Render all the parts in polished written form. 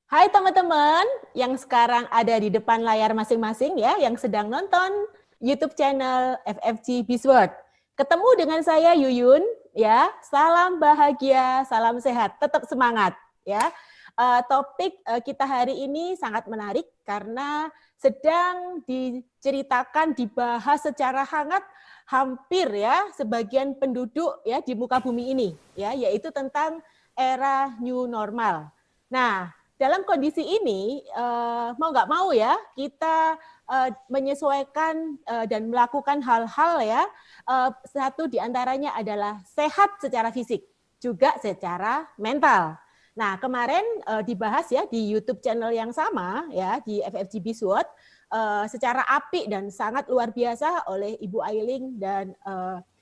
Hai teman-teman yang sekarang ada di depan layar masing-masing ya, yang sedang nonton YouTube channel FFG Bizword. Ketemu dengan saya Yuyun ya. Salam bahagia, salam sehat, tetap semangat ya. Topik kita hari ini sangat menarik karena sedang diceritakan, dibahas secara hangat hampir ya sebagian penduduk ya di muka bumi ini ya, yaitu tentang era new normal. Nah, dalam kondisi ini, mau nggak mau ya, kita menyesuaikan dan melakukan hal-hal ya, satu diantaranya adalah sehat secara fisik, juga secara mental. Nah, kemarin dibahas ya di YouTube channel yang sama ya, di FFG Bizword, secara apik dan sangat luar biasa oleh Ibu Ailing dan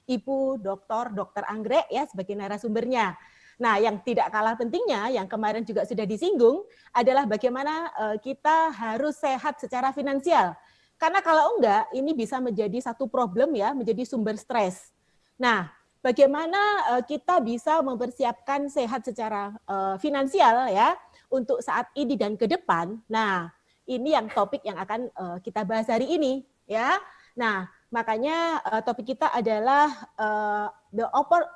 Ibu Dr. Anggrek ya sebagai narasumbernya. Nah, yang tidak kalah pentingnya, yang kemarin juga sudah disinggung, adalah bagaimana kita harus sehat secara finansial. Karena kalau enggak, ini bisa menjadi satu problem ya, menjadi sumber stres. Nah, bagaimana kita bisa mempersiapkan sehat secara finansial ya, untuk saat ini dan ke depan. Nah, ini yang topik yang akan kita bahas hari ini ya. Nah, makanya topik kita adalah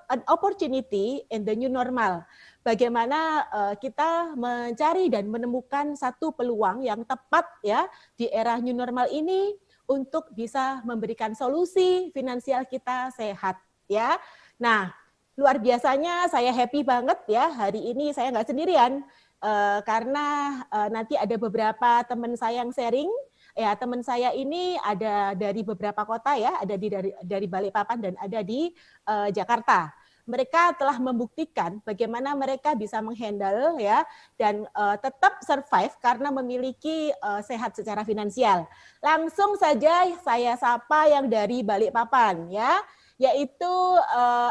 an opportunity in the new normal. Bagaimana kita mencari dan menemukan satu peluang yang tepat ya di era new normal ini untuk bisa memberikan solusi finansial kita sehat ya. Nah, luar biasanya saya happy banget ya hari ini saya nggak sendirian karena nanti ada beberapa teman saya yang sharing. Ya, teman saya ini ada dari beberapa kota ya, ada dari Balikpapan dan ada di Jakarta. Mereka telah membuktikan bagaimana mereka bisa menghandle ya dan tetap survive karena memiliki sehat secara finansial. Langsung saja saya sapa yang dari Balikpapan ya, yaitu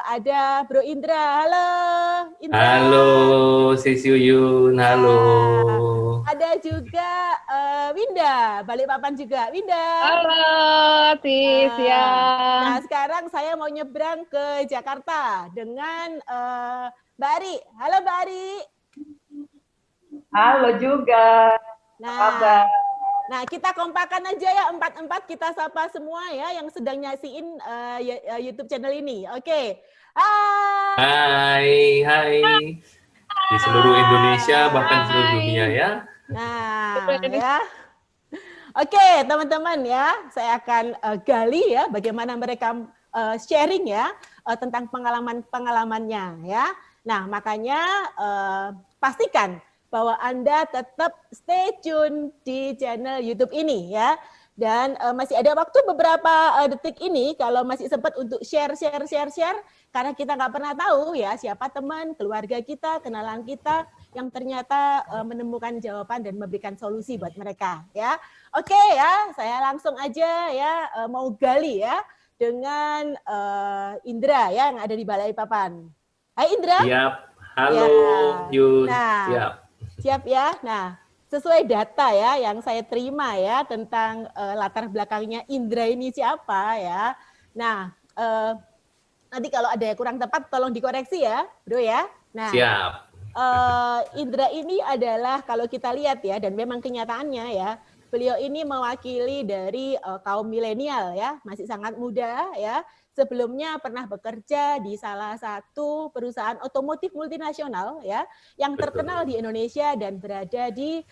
ada Bro Indra. Halo Indra. Halo, Sis Yuyun, halo. Nah, ada juga Winda, Balikpapan juga. Winda. Halo, Sis ya. Nah, sekarang saya mau nyebrang ke Jakarta dengan Mbak Ari. Halo Mbak Ari. Halo juga. Apa kabar? Nah, nah kita kompakan aja ya empat-empat kita sapa semua ya yang sedang nyasiin YouTube channel ini. Oke. Hai, hai. Di seluruh Indonesia, bahkan seluruh Hai. dunia ya. Nah, ya. Oke, teman-teman ya, saya akan gali ya bagaimana mereka sharing ya tentang pengalaman-pengalamannya ya. Nah, makanya pastikan bahwa Anda tetap stay tune di channel YouTube ini ya. Dan masih ada waktu beberapa detik ini kalau masih sempat untuk share karena kita nggak pernah tahu ya siapa teman, keluarga kita, kenalan kita yang ternyata menemukan jawaban dan memberikan solusi buat mereka ya. Oke ya, saya langsung aja ya mau gali ya dengan Indra ya yang ada di Balikpapan. Hai Indra. Siap. Halo, Ya. Yun. Nah, Siap. siap ya. Nah, sesuai data ya yang saya terima ya tentang latar belakangnya Indra ini siapa ya. Nah, nanti kalau ada yang kurang tepat tolong dikoreksi ya, Bro ya. Nah, Siap. Indra ini adalah kalau kita lihat ya dan memang kenyataannya ya, beliau ini mewakili dari kaum milenial ya, masih sangat muda ya. Sebelumnya pernah bekerja di salah satu perusahaan otomotif multinasional ya, yang terkenal di Indonesia dan berada di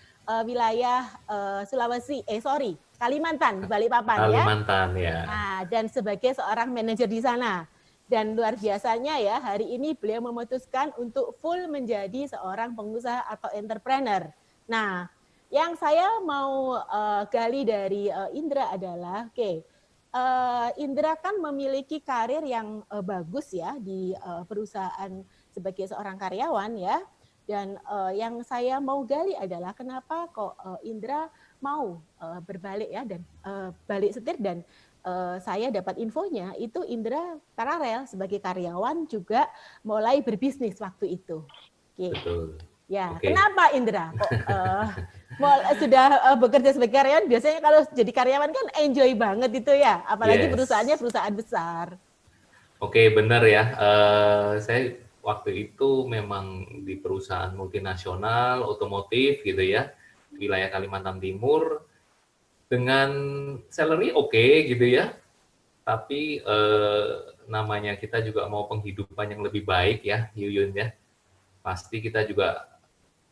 wilayah Kalimantan, Balikpapan ya. Kalimantan ya. Nah, dan sebagai seorang manajer di sana. Dan luar biasanya ya, hari ini beliau memutuskan untuk full menjadi seorang pengusaha atau entrepreneur. Nah, yang saya mau gali dari Indra adalah, Indra kan memiliki karir yang bagus ya di perusahaan sebagai seorang karyawan ya. Dan yang saya mau gali adalah kenapa kok Indra mau berbalik ya dan balik setir dan saya dapat infonya itu Indra paralel sebagai karyawan juga mulai berbisnis waktu itu. Oke. Betul. Ya, Oke. kenapa Indra kok sudah bekerja sebagai karyawan? Biasanya kalau jadi karyawan kan enjoy banget itu ya, apalagi Yes. perusahaannya perusahaan besar. Oke, benar ya. Saya waktu itu memang di perusahaan multinasional otomotif gitu ya, wilayah Kalimantan Timur dengan salary oke gitu ya, tapi namanya kita juga mau penghidupan yang lebih baik ya, Yuyun ya. Pasti kita juga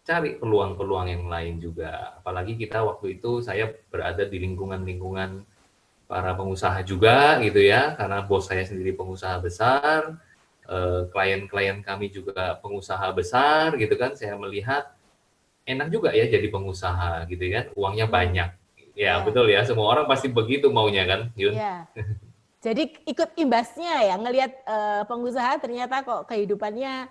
cari peluang-peluang yang lain juga. Apalagi kita waktu itu saya berada di lingkungan-lingkungan para pengusaha juga gitu ya, karena bos saya sendiri pengusaha besar, klien-klien kami juga pengusaha besar gitu kan. Saya melihat enak juga ya jadi pengusaha gitu kan, uangnya banyak. Ya Ya, betul ya, semua orang pasti begitu maunya kan, Yun. ya. Jadi ikut imbasnya ya, ngelihat pengusaha ternyata kok kehidupannya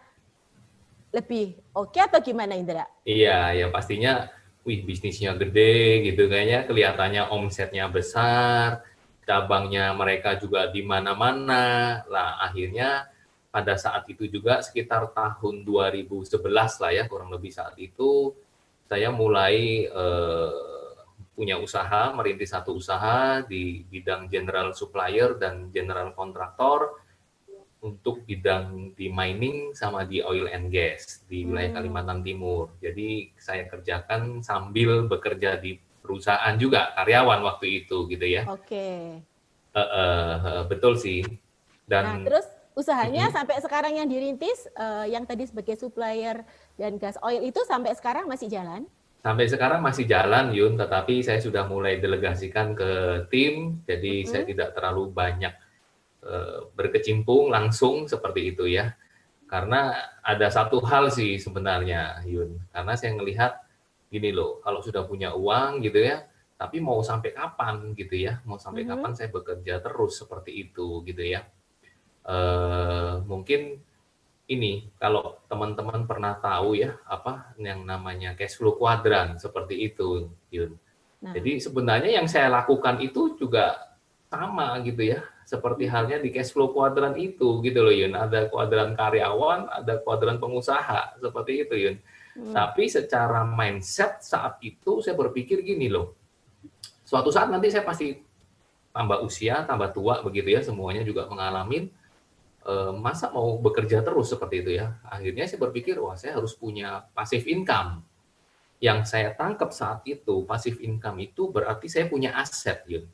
lebih oke atau gimana Indra? Iya, ya pastinya, wih bisnisnya gede gitu kayaknya, kelihatannya omsetnya besar, cabangnya mereka juga di mana-mana. Lah akhirnya pada saat itu juga sekitar tahun 2011 lah ya, kurang lebih saat itu saya mulai punya usaha, merintis satu usaha di bidang general supplier dan general kontraktor untuk bidang di mining sama di oil and gas di wilayah Kalimantan Timur. Jadi saya kerjakan sambil bekerja di perusahaan juga, karyawan waktu itu gitu ya. Oke. Betul sih. Nah, Dan terus usahanya mm-mm, sampai sekarang yang dirintis, yang tadi sebagai supplier dan gas oil itu sampai sekarang masih jalan? sampai sekarang masih jalan Yun, tetapi saya sudah mulai delegasikan ke tim, jadi saya Mm-mm. tidak terlalu banyak berkecimpung langsung seperti itu ya. Karena ada satu hal sih sebenarnya, Yun. Karena saya melihat gini loh, kalau sudah punya uang gitu ya, tapi mau sampai kapan gitu ya, mau sampai Mhm. kapan saya bekerja terus seperti itu gitu ya. Mungkin ini kalau teman-teman pernah tahu ya apa yang namanya cash flow kuadran seperti itu, Yun. Nah, Jadi sebenarnya yang saya lakukan itu juga sama gitu ya, seperti halnya di cash flow kuadran itu gitu loh Yun. Ada kuadran karyawan, ada kuadran pengusaha, seperti itu Yun. hmm, Tapi secara mindset saat itu saya berpikir gini loh, suatu saat nanti saya pasti tambah usia, tambah tua begitu ya, semuanya juga mengalami, masa mau bekerja terus seperti itu ya. Akhirnya saya berpikir, wah saya harus punya passive income. Yang saya tangkap saat itu, passive income itu berarti saya punya aset Yun.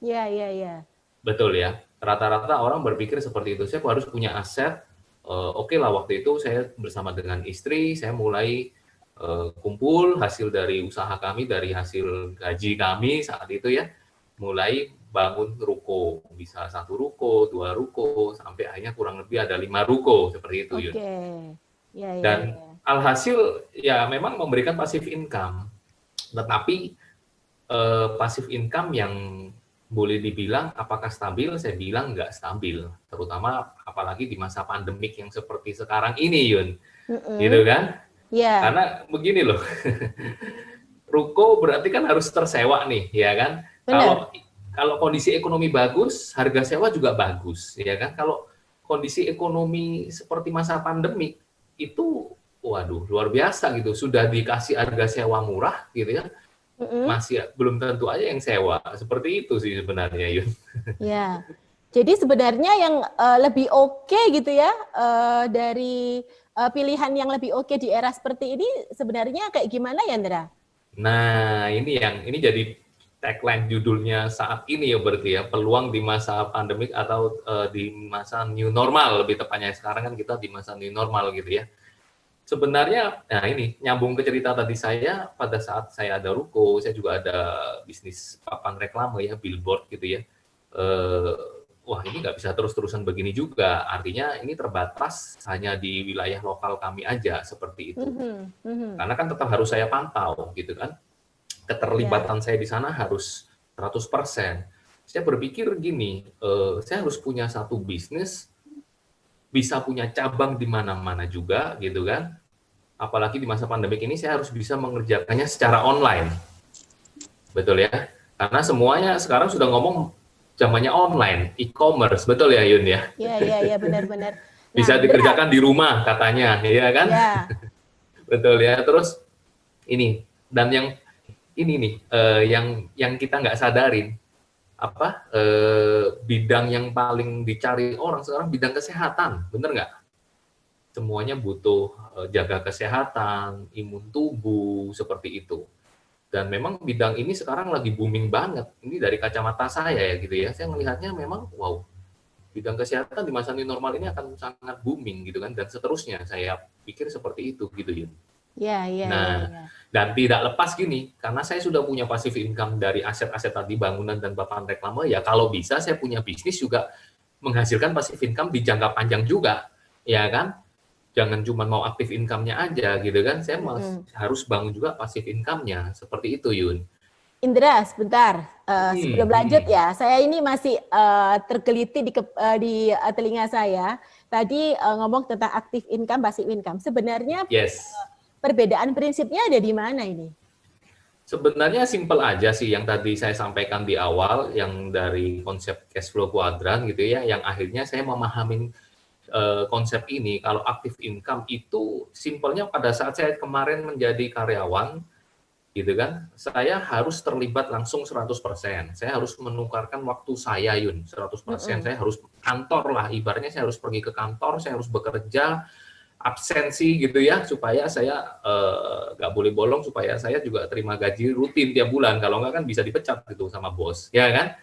ya, ya, ya. Betul ya. Rata-rata orang berpikir seperti itu. Saya harus punya aset. Oke lah waktu itu saya bersama dengan istri, saya mulai kumpul hasil dari usaha kami, dari hasil gaji kami saat itu ya, mulai bangun ruko. Bisa satu ruko, dua ruko, sampai akhirnya kurang lebih ada 5 ruko seperti itu Yun. Oke. Ya, ya, Dan ya. alhasil ya memang memberikan passive income, tetapi passive income yang boleh dibilang apakah stabil? Saya bilang nggak stabil, terutama apalagi di masa pandemik yang seperti sekarang ini, Yun, gitu Mm-mm. kan? Ya, Karena begini loh, ruko berarti kan harus tersewa nih, ya kan? benar. Kalau kalau kondisi ekonomi bagus, harga sewa juga bagus, ya kan? Kalau kondisi ekonomi seperti masa pandemik itu, waduh, luar biasa gitu. Sudah dikasih harga sewa murah, gitu ya, Mm-mm. masih belum tentu aja yang sewa. Seperti itu sih sebenarnya, Yun. Ya. Jadi sebenarnya yang lebih oke gitu ya, dari pilihan yang lebih oke di era seperti ini sebenarnya kayak gimana ya, Ndra? Nah, ini jadi tagline judulnya saat ini ya berarti ya, peluang di masa pandemik atau di masa new normal lebih tepatnya. Sekarang kan kita di masa new normal gitu ya. Sebenarnya, nah ini nyambung ke cerita tadi saya, pada saat saya ada ruko, saya juga ada bisnis papan reklame ya, billboard gitu ya. Eh, Wah ini nggak bisa terus-terusan begini juga, artinya ini terbatas hanya di wilayah lokal kami aja, seperti itu. Mhm, mhm. Karena kan tetap harus saya pantau gitu kan, Ya. keterlibatan saya di sana harus 100%. Saya berpikir gini, saya harus punya satu bisnis, bisa punya cabang di mana-mana juga gitu kan, apalagi di masa pandemik ini saya harus bisa mengerjakannya secara online, betul ya? Karena semuanya sekarang sudah ngomong zamannya online, e-commerce, betul ya Yun ya? Ya, ya, ya, benar-benar. Nah, Bisa Ndra, dikerjakan di rumah katanya, ya kan? ya. Betul ya. Terus ini dan yang ini nih yang kita nggak sadarin apa bidang yang paling dicari orang sekarang bidang kesehatan, bener nggak? semuanya butuh jaga kesehatan, imun tubuh, seperti itu. Dan memang bidang ini sekarang lagi booming banget. Ini dari kacamata saya ya gitu ya. Saya melihatnya memang wow, bidang kesehatan di masa new normal ini akan sangat booming gitu kan, dan seterusnya. Saya pikir seperti itu gitu ya. Ya, ya, ya, Nah, ya. dan tidak lepas gini, karena saya sudah punya passive income dari aset-aset tadi, bangunan dan papan reklame, ya kalau bisa saya punya bisnis juga menghasilkan passive income di jangka panjang juga, ya kan? Jangan cuma mau aktif income-nya aja gitu kan, saya harus bangun juga passive income-nya, seperti itu Yun. Indra, sebentar. Sebelum lanjut ya, saya ini masih tergeliti di telinga saya. Tadi ngomong tentang active income, passive income. Sebenarnya perbedaan prinsipnya ada di mana ini? Sebenarnya simple aja sih yang tadi saya sampaikan di awal, yang dari konsep cash flow kuadran gitu ya, yang akhirnya saya memahami konsep ini. Kalau active income itu simpelnya pada saat saya kemarin menjadi karyawan, gitu kan, saya harus terlibat langsung 100%. Saya harus menukarkan waktu saya, Yun, 100%. Saya harus kantor lah, ibaratnya saya harus pergi ke kantor, saya harus bekerja, absensi gitu ya, supaya saya nggak boleh bolong, supaya saya juga terima gaji rutin tiap bulan. Kalau nggak kan bisa dipecat gitu sama bos, ya kan?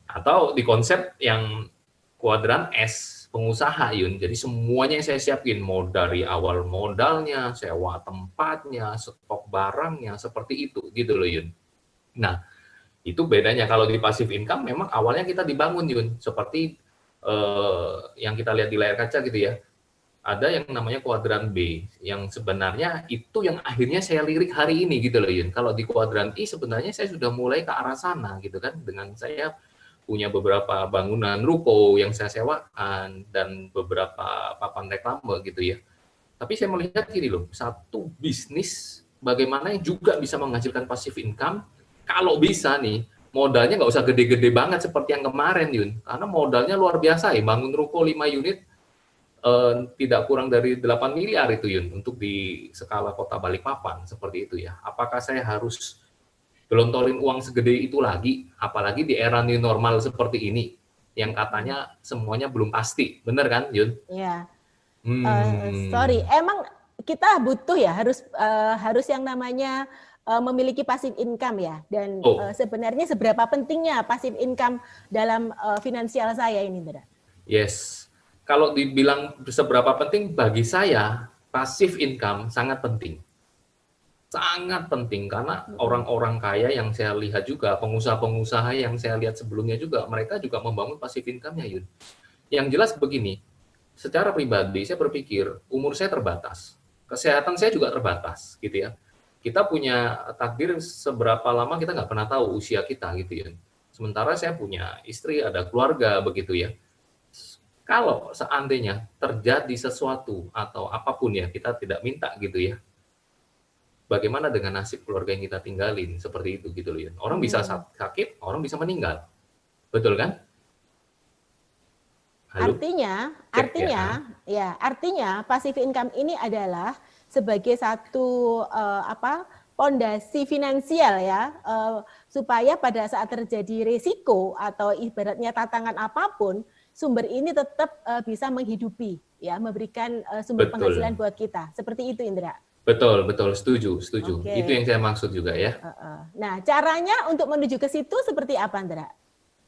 Atau di konsep yang kuadran S, pengusaha Yun. Jadi semuanya yang saya siapin, mau dari awal modalnya, sewa tempatnya, stok barangnya, seperti itu gitu loh Yun. Nah, itu bedanya. Kalau di passive income memang awalnya kita dibangun Yun, seperti yang kita lihat di layar kaca gitu ya. Ada yang namanya kuadran B, yang sebenarnya itu yang akhirnya saya lirik hari ini gitu loh Yun. Kalau di kuadran I sebenarnya saya sudah mulai ke arah sana gitu kan, dengan saya punya beberapa bangunan ruko yang saya sewakan dan beberapa papan reklame gitu ya. Tapi saya melihat gini loh, satu bisnis bagaimana yang juga bisa menghasilkan passive income, kalau bisa nih, modalnya nggak usah gede-gede banget seperti yang kemarin Yun, karena modalnya luar biasa ya, bangun ruko 5 unit tidak kurang dari 8 miliar itu Yun, untuk di skala kota Balikpapan, seperti itu ya. Apakah saya harus gelontorin uang segede itu lagi, apalagi di era new normal seperti ini, yang katanya semuanya belum pasti, bener kan, Yun? Iya. Sorry, emang kita butuh ya, harus yang namanya memiliki passive income ya, dan sebenarnya seberapa pentingnya passive income dalam finansial saya ini, Indra? Yes, kalau dibilang seberapa penting, bagi saya passive income sangat penting. Sangat penting, karena orang-orang kaya yang saya lihat juga, pengusaha-pengusaha yang saya lihat sebelumnya juga, mereka juga membangun passive income-nya, Yun. Yang jelas begini, secara pribadi saya berpikir, umur saya terbatas, kesehatan saya juga terbatas, gitu ya. Kita punya takdir seberapa lama kita nggak pernah tahu usia kita, gitu ya. Sementara saya punya istri, ada keluarga, begitu ya. Kalau seandainya terjadi sesuatu atau apapun ya, kita tidak minta gitu ya, bagaimana dengan nasib keluarga yang kita tinggalin, seperti itu gitu loh ya. Orang bisa sakit, orang bisa meninggal, betul kan? Halo? Artinya passive income ini adalah sebagai satu pondasi finansial ya, supaya pada saat terjadi risiko atau ibaratnya tantangan apapun, sumber ini tetap bisa menghidupi ya, memberikan sumber penghasilan buat kita. Seperti itu, Indra. Betul, setuju. Okay. Itu yang saya maksud juga ya. Nah, caranya untuk menuju ke situ seperti apa, Indra?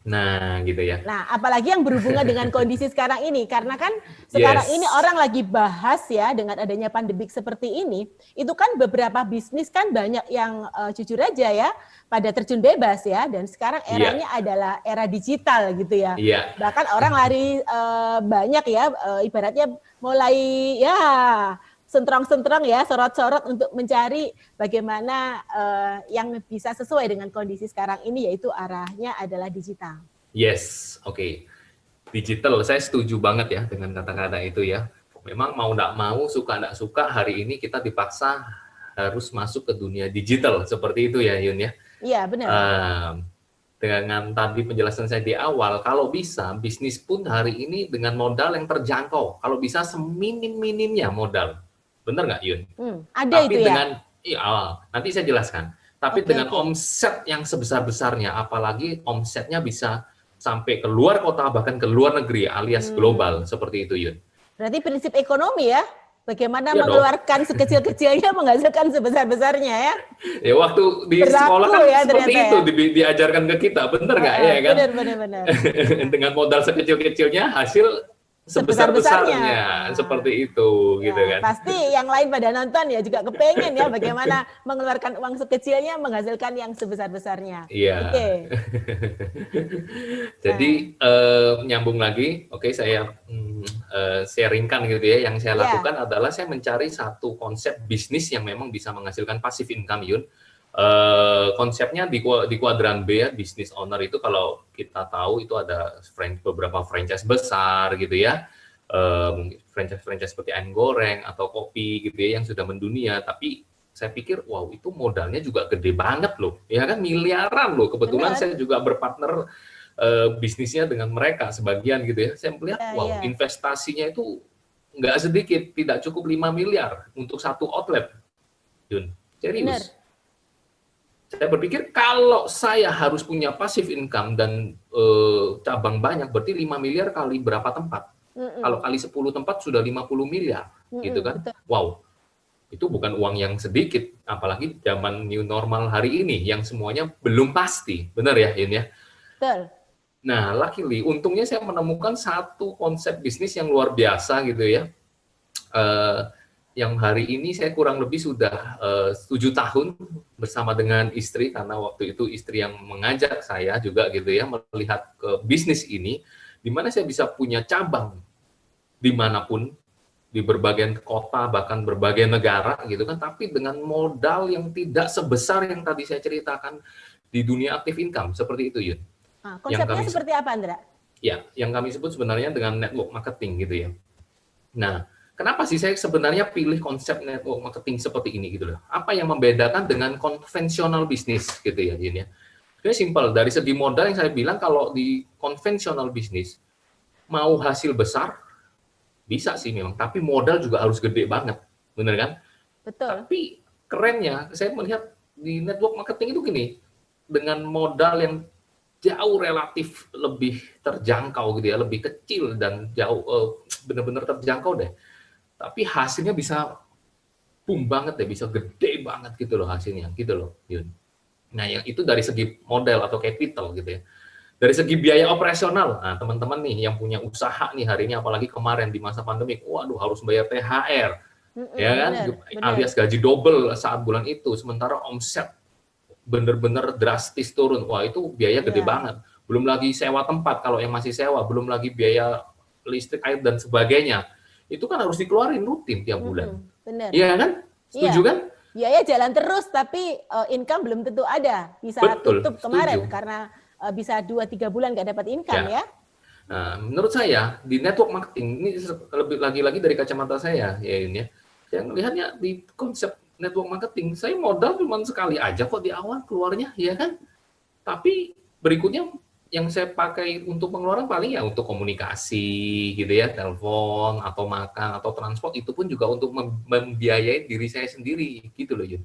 Nah, gitu ya. Nah, apalagi yang berhubungan dengan kondisi sekarang ini, karena kan sekarang ini orang lagi bahas ya, dengan adanya pandemik seperti ini, itu kan beberapa bisnis kan banyak yang jujur aja ya, pada terjun bebas ya, dan sekarang eranya adalah era digital gitu ya. Bahkan orang lari banyak ya, ibaratnya mulai ya sentrong-sentrong ya, sorot-sorot untuk mencari bagaimana yang bisa sesuai dengan kondisi sekarang ini, yaitu arahnya adalah digital. Yes, oke. Digital, saya setuju banget ya dengan kata-kata itu ya. Memang mau nggak mau, suka nggak suka, hari ini kita dipaksa harus masuk ke dunia digital, seperti itu ya Yun ya. Iya, benar. Dengan tadi penjelasan saya di awal, kalau bisa bisnis pun hari ini dengan modal yang terjangkau, kalau bisa seminim-minimnya modal. Benar nggak, Yun? Ada tapi itu dengan, ya. Nanti saya jelaskan. Tapi dengan omset yang sebesar-besarnya, apalagi omsetnya bisa sampai ke luar kota, bahkan ke luar negeri, alias global, seperti itu, Yun. Berarti prinsip ekonomi ya, bagaimana Iya dong. mengeluarkan sekecil-kecilnya menghasilkan sebesar-besarnya ya. Ya waktu di Berlaku sekolah kan ya seperti ternyata itu ya. diajarkan ke kita, bener nggak ya kan? Benar. Dengan modal sekecil-kecilnya hasil Sebesar-besarnya. sebesar-besarnya, seperti itu gitu Ya, kan. pasti yang lain pada nonton ya juga kepengen ya bagaimana mengeluarkan uang sekecilnya menghasilkan yang sebesar-besarnya. Iya. Oke. Jadi Nah, nyambung lagi, oke saya sharingkan gitu ya. Yang saya ya. lakukan adalah saya mencari satu konsep bisnis yang memang bisa menghasilkan passive income, Yun. Konsepnya di kuadran B ya, business owner itu kalau kita tahu itu ada beberapa franchise besar gitu ya. Franchise seperti ayam goreng atau kopi gitu ya yang sudah mendunia, tapi saya pikir wow itu modalnya juga gede banget loh, ya kan miliaran loh. Kebetulan Benar. saya juga berpartner bisnisnya dengan mereka sebagian gitu ya. Saya melihat wow Ya. investasinya itu nggak sedikit, tidak cukup 5 miliar untuk satu outlet, Yun. Benar. Serius. Saya berpikir kalau saya harus punya passive income dan cabang banyak, berarti 5 miliar kali berapa tempat? Kalau kali 10 tempat sudah 50 miliar, gitu kan? Betul. Wow, itu bukan uang yang sedikit, apalagi zaman new normal hari ini yang semuanya belum pasti, benar ya, Yun ya? Betul. Nah, luckily, untungnya saya menemukan satu konsep bisnis yang luar biasa gitu ya. Yang hari ini saya kurang lebih sudah 7 tahun bersama dengan istri, karena waktu itu istri yang mengajak saya juga gitu ya, melihat ke bisnis ini, di mana saya bisa punya cabang dimanapun, di berbagai kota, bahkan berbagai negara gitu kan, tapi dengan modal yang tidak sebesar yang tadi saya ceritakan di dunia active income, seperti itu Yun. Nah, konsepnya seperti apa, Andra? Ya, yang kami sebut sebenarnya dengan network marketing gitu ya. Nah, kenapa sih saya sebenarnya pilih konsep network marketing seperti ini gitu loh? Apa yang membedakan dengan konvensional bisnis gitu ya, Yun ya? Ini simpel, dari segi modal yang saya bilang kalau di konvensional bisnis mau hasil besar bisa sih memang, tapi modal juga harus gede banget, bener kan? Betul. Tapi kerennya, saya melihat di network marketing itu gini, dengan modal yang jauh relatif lebih terjangkau gitu ya, lebih kecil dan jauh benar-benar terjangkau deh. Tapi hasilnya bisa boom banget deh, bisa gede banget gitu loh hasilnya, gitu loh, Yun. Nah, yang itu dari segi modal atau capital gitu ya. Dari segi biaya operasional, nah teman-teman nih yang punya usaha nih hari ini, apalagi kemarin di masa pandemi, waduh harus bayar THR, ya kan, Bener. alias gaji double saat bulan itu, sementara omset bener-bener drastis turun, wah itu biaya gede banget. Belum lagi sewa tempat kalau yang masih sewa, belum lagi biaya listrik, air dan sebagainya. Itu kan harus dikeluarin rutin tiap bulan. Bener. Iya kan? Setuju kan? Biaya jalan terus, tapi income belum tentu ada. Bisa Betul, tutup kemarin setuju. karena bisa 2-3 bulan nggak dapat income ya. Nah, menurut saya di network marketing ini lebih lagi-lagi dari kacamata saya ya ini ya. Saya melihatnya di konsep network marketing, saya modal cuma sekali aja kok di awal keluarnya, ya kan? Tapi berikutnya yang saya pakai untuk pengeluaran paling ya untuk komunikasi gitu ya, telepon atau makan atau transport, itu pun juga untuk membiayai diri saya sendiri gitu loh, Yun.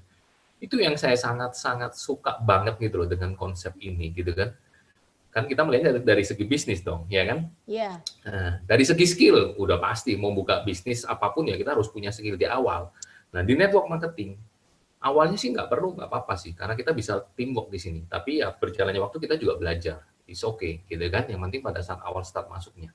Itu yang saya sangat-sangat suka banget gitu loh dengan konsep ini gitu kan. Kan kita melihatnya dari segi bisnis dong, ya kan? Iya. Nah, dari segi skill, udah pasti mau buka bisnis apapun ya kita harus punya skill di awal. Nah, di network marketing, awalnya sih nggak perlu, nggak apa-apa sih, karena kita bisa teamwork di sini. Tapi ya berjalannya waktu kita juga belajar, it's okay, gitu kan? Yang penting pada saat awal start masuknya.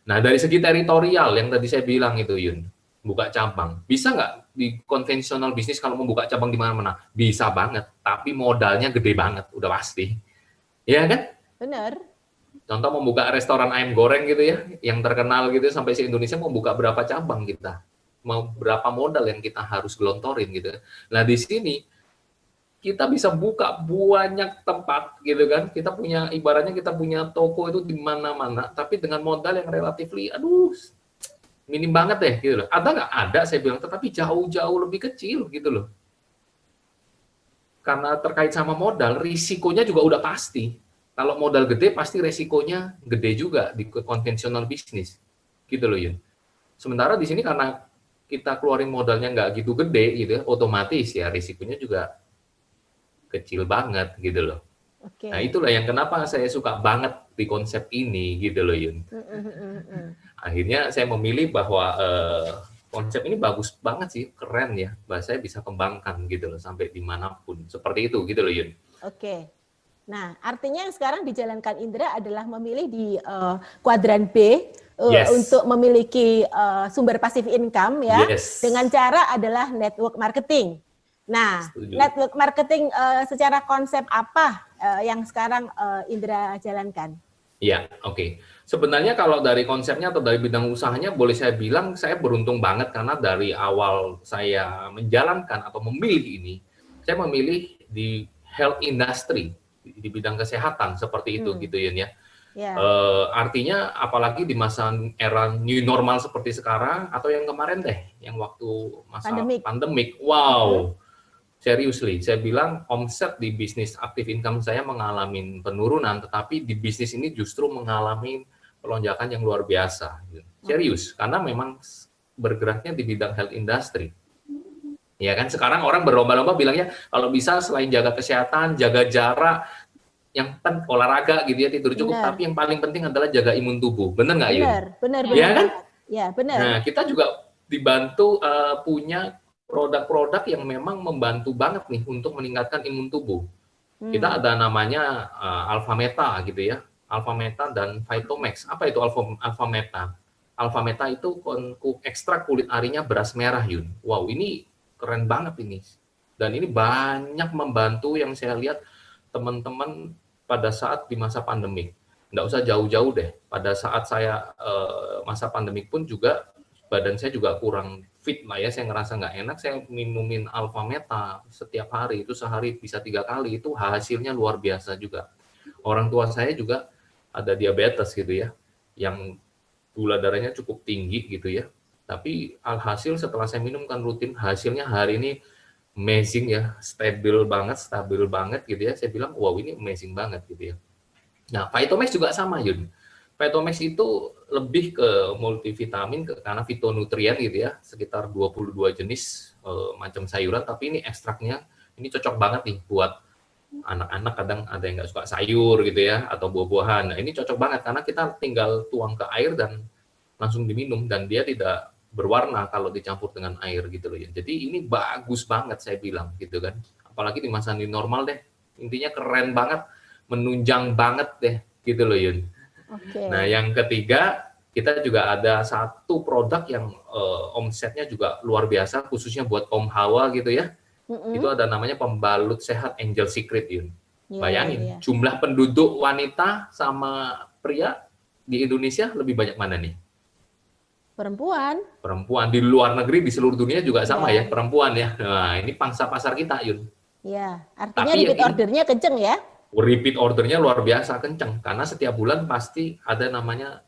Nah, dari segi teritorial yang tadi saya bilang itu, Yun, buka cabang. Bisa nggak di konvensional bisnis kalau mau buka cabang di mana-mana? Bisa banget, tapi modalnya gede banget, udah pasti. Ya kan? Benar. Contoh mau buka restoran ayam goreng gitu ya, yang terkenal gitu sampai se Indonesia, mau buka berapa cabang kita, mau berapa modal yang kita harus gelontorin gitu. Nah di sini kita bisa buka banyak tempat gitu kan, kita punya ibaratnya kita punya toko itu di mana-mana, tapi dengan modal yang relatifly, aduh minim banget deh gitu loh. Ada nggak? Ada saya bilang, tetapi jauh-jauh lebih kecil gitu loh. Karena terkait sama modal, risikonya juga udah pasti. Kalau modal gede pasti resikonya gede juga di konvensional bisnis, gitu loh Yun. Sementara di sini karena kita keluarin modalnya nggak gitu gede gitu ya, otomatis ya risikonya juga kecil banget gitu loh. Oke. Nah itulah yang kenapa saya suka banget di konsep ini gitu loh Yun. Akhirnya saya memilih bahwa konsep ini bagus banget sih, keren ya, bahasa saya bisa kembangkan gitu loh sampai dimanapun. Seperti itu gitu loh Yun. Oke. Nah, artinya yang sekarang dijalankan Indra adalah memilih di kuadran B Yes. untuk memiliki sumber pasif income ya, Yes. dengan cara adalah network marketing. Nah, Setuju. network marketing secara konsep apa yang sekarang Indra jalankan? Ya, oke. Sebenarnya kalau dari konsepnya atau dari bidang usahanya, boleh saya bilang saya beruntung banget karena dari awal saya menjalankan atau memilih ini, saya memilih di health industry, di bidang kesehatan seperti itu gitu ya. Ya. Artinya apalagi di masa era new normal seperti sekarang atau yang kemarin deh, yang waktu masa pandemik. Wow. Seriously, saya bilang omset di bisnis active income saya mengalami penurunan, tetapi di bisnis ini justru mengalami pelonjakan yang luar biasa. Serius, karena memang bergeraknya di bidang health industry. Ya kan, sekarang orang berlomba-lomba bilangnya kalau bisa selain jaga kesehatan, jaga jarak, yang olahraga gitu ya, tidur cukup, tapi yang paling penting adalah jaga imun tubuh. Benar nggak, Yun? Benar. Ya kan? Ya, benar. Nah, kita juga dibantu punya produk-produk yang memang membantu banget nih untuk meningkatkan imun tubuh. Kita ada namanya Alpha Meta gitu ya. Alpha Meta dan Vitomax. Apa itu Alpha Meta? Alpha Meta itu ekstrak kulit arinya beras merah, Yun. Wow, ini keren banget ini. Dan ini banyak membantu yang saya lihat teman-teman pada saat di masa pandemik. Nggak usah jauh-jauh deh. Pada saat saya masa pandemik pun juga badan saya juga kurang fit lah ya, saya ngerasa nggak enak, saya minumin Alpha Meta setiap hari, itu sehari bisa 3 kali, itu hasilnya luar biasa juga. Orang tua saya juga ada diabetes gitu ya, yang gula darahnya cukup tinggi gitu ya, tapi alhasil setelah saya minumkan rutin, hasilnya hari ini amazing ya, stabil banget gitu ya, saya bilang wow ini amazing banget gitu ya. Nah, Vitomax juga sama Yun. Vitomax itu lebih ke multivitamin karena fitonutrien gitu ya, sekitar 22 jenis macam sayuran, tapi ini ekstraknya ini cocok banget nih buat anak-anak, kadang ada yang nggak suka sayur gitu ya, atau buah-buahan. Nah, ini cocok banget karena kita tinggal tuang ke air dan langsung diminum dan dia tidak berwarna kalau dicampur dengan air gitu loh ya. Jadi ini bagus banget saya bilang gitu kan. Apalagi di masa new normal deh. Intinya keren banget, menunjang banget deh gitu loh Yun. Okay. Nah, yang ketiga, kita juga ada satu produk yang omsetnya juga luar biasa, khususnya buat kaum hawa gitu ya. Itu ada namanya pembalut sehat Angel Secret, Yun. Bayangin, jumlah penduduk wanita sama pria di Indonesia lebih banyak mana nih? Perempuan. Perempuan. Di luar negeri, di seluruh dunia juga sama ya, perempuan ya. Nah, ini pangsa pasar kita, Yun. Ya, artinya repeat ordernya kenceng ya? Repeat ordernya luar biasa kenceng karena setiap bulan pasti ada namanya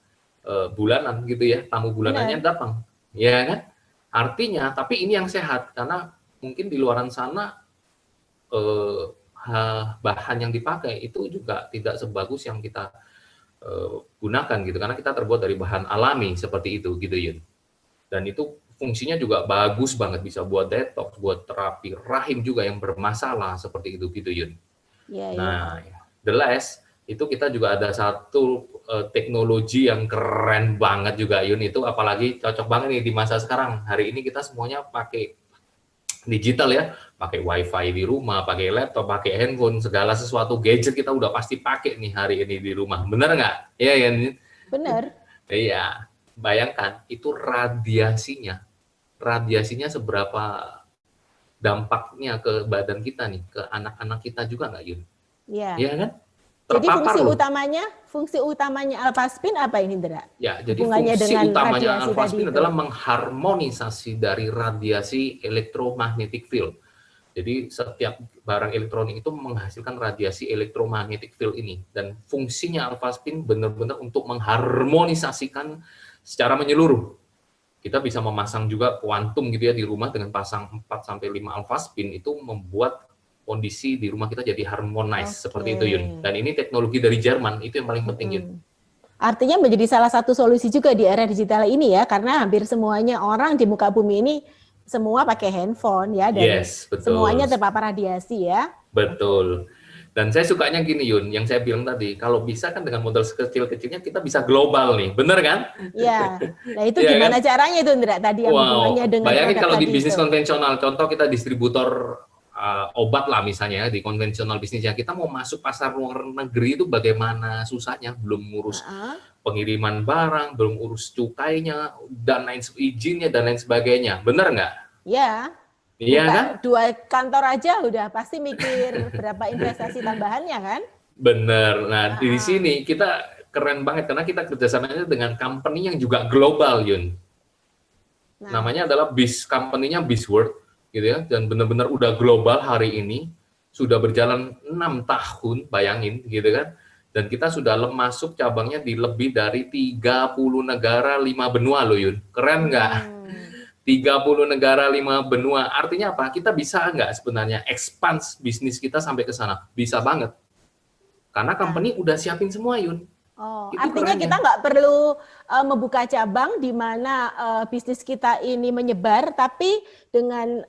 bulanan gitu ya, tamu bulanannya datang, ya kan? Artinya, tapi ini yang sehat karena mungkin di luaran sana bahan yang dipakai itu juga tidak sebagus yang kita gunakan gitu, karena kita terbuat dari bahan alami seperti itu gitu Yun. Dan itu fungsinya juga bagus banget, bisa buat detox, buat terapi rahim juga yang bermasalah seperti itu gitu Yun. Nah, the last itu kita juga ada satu teknologi yang keren banget juga Yun, itu apalagi cocok banget nih di masa sekarang. Hari ini kita semuanya pakai digital ya, pakai wifi di rumah, pakai laptop, pakai handphone, segala sesuatu gadget kita udah pasti pakai nih hari ini di rumah. Bener nggak? Iya ya. Bener. Iya. Bayangkan itu radiasinya seberapa dampaknya ke badan kita nih, ke anak-anak kita juga nggak Yun? Iya. Iya kan? Jadi fungsi utamanya Alphaspin apa ini, Indra? Ya, jadi fungsi utamanya Alphaspin adalah mengharmonisasi dari radiasi electromagnetic field. Jadi setiap barang elektronik itu menghasilkan radiasi electromagnetic field ini, dan fungsinya Alphaspin benar-benar untuk mengharmonisasikan secara menyeluruh. Kita bisa memasang juga kuantum gitu ya di rumah dengan pasang 4 sampai 5 Alphaspin, itu membuat kondisi di rumah kita jadi harmonize seperti itu Yun. Dan ini teknologi dari Jerman, itu yang paling penting Yun. Artinya menjadi salah satu solusi juga di era digital ini ya, karena hampir semuanya orang di muka bumi ini semua pakai handphone ya, dan semuanya terpapar radiasi ya. Betul. Dan saya sukanya gini Yun, yang saya bilang tadi, kalau bisa kan dengan modal sekecil-kecilnya kita bisa global nih, bener kan? Ya. Nah, itu Iya kan? gimana caranya itu, Indra? Tadi yang hubungannya Wow, dengan bayangin produk kalau di tadi bisnis itu. konvensional, contoh kita distributor obat lah misalnya ya, di konvensional bisnisnya, kita mau masuk pasar luar negeri itu bagaimana susahnya, belum ngurus Heeh. pengiriman barang, belum urus cukainya, dan lain izinnya dan lain sebagainya, bener nggak? Ya. Iya kan? Buka 2 kantor aja udah pasti mikir berapa investasi tambahannya kan? Bener. Nah, di Heeh. sini kita keren banget karena kita kerjasamanya dengan company yang juga global, Yun. Nah, Namanya adalah company-nya Bizworld, gitu ya, dan benar-benar udah global hari ini, sudah berjalan 6 tahun, bayangin, gitu kan, dan kita sudah masuk cabangnya di lebih dari 30 negara, 5 benua loh, Yun. Keren nggak? hmm. 30 negara, 5 benua. Artinya apa? Kita bisa nggak sebenarnya expand bisnis kita sampai ke sana? Bisa banget. Karena Nah, company udah siapin semua, Yun. oh, Itu artinya kita kerennya. nggak perlu membuka cabang di mana bisnis kita ini menyebar, tapi dengan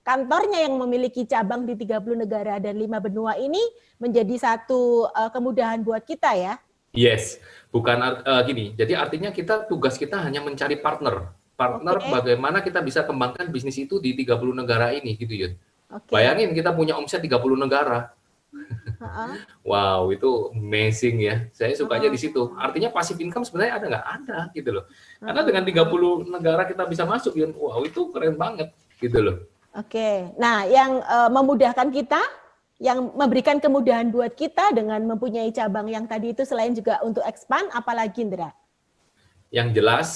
kantornya yang memiliki cabang di 30 negara dan 5 benua ini menjadi satu kemudahan buat kita ya. Yes, bukan gini. Jadi artinya tugas kita hanya mencari partner. Oke, Partner bagaimana kita bisa kembangkan bisnis itu di 30 negara ini gitu, Yun. oke. Bayangin kita punya omset 30 negara. Heeh. Wow, itu amazing ya. Saya sukanya Oh, di situ. Artinya passive income sebenarnya ada nggak? Ada gitu loh. Karena heeh, dengan heeh. 30 negara kita bisa masuk, Yun. Wow, itu keren banget gitu loh. Oke. Nah, yang memudahkan kita, yang memberikan kemudahan buat kita dengan mempunyai cabang yang tadi itu selain juga untuk expand, apalagi Indra? Yang jelas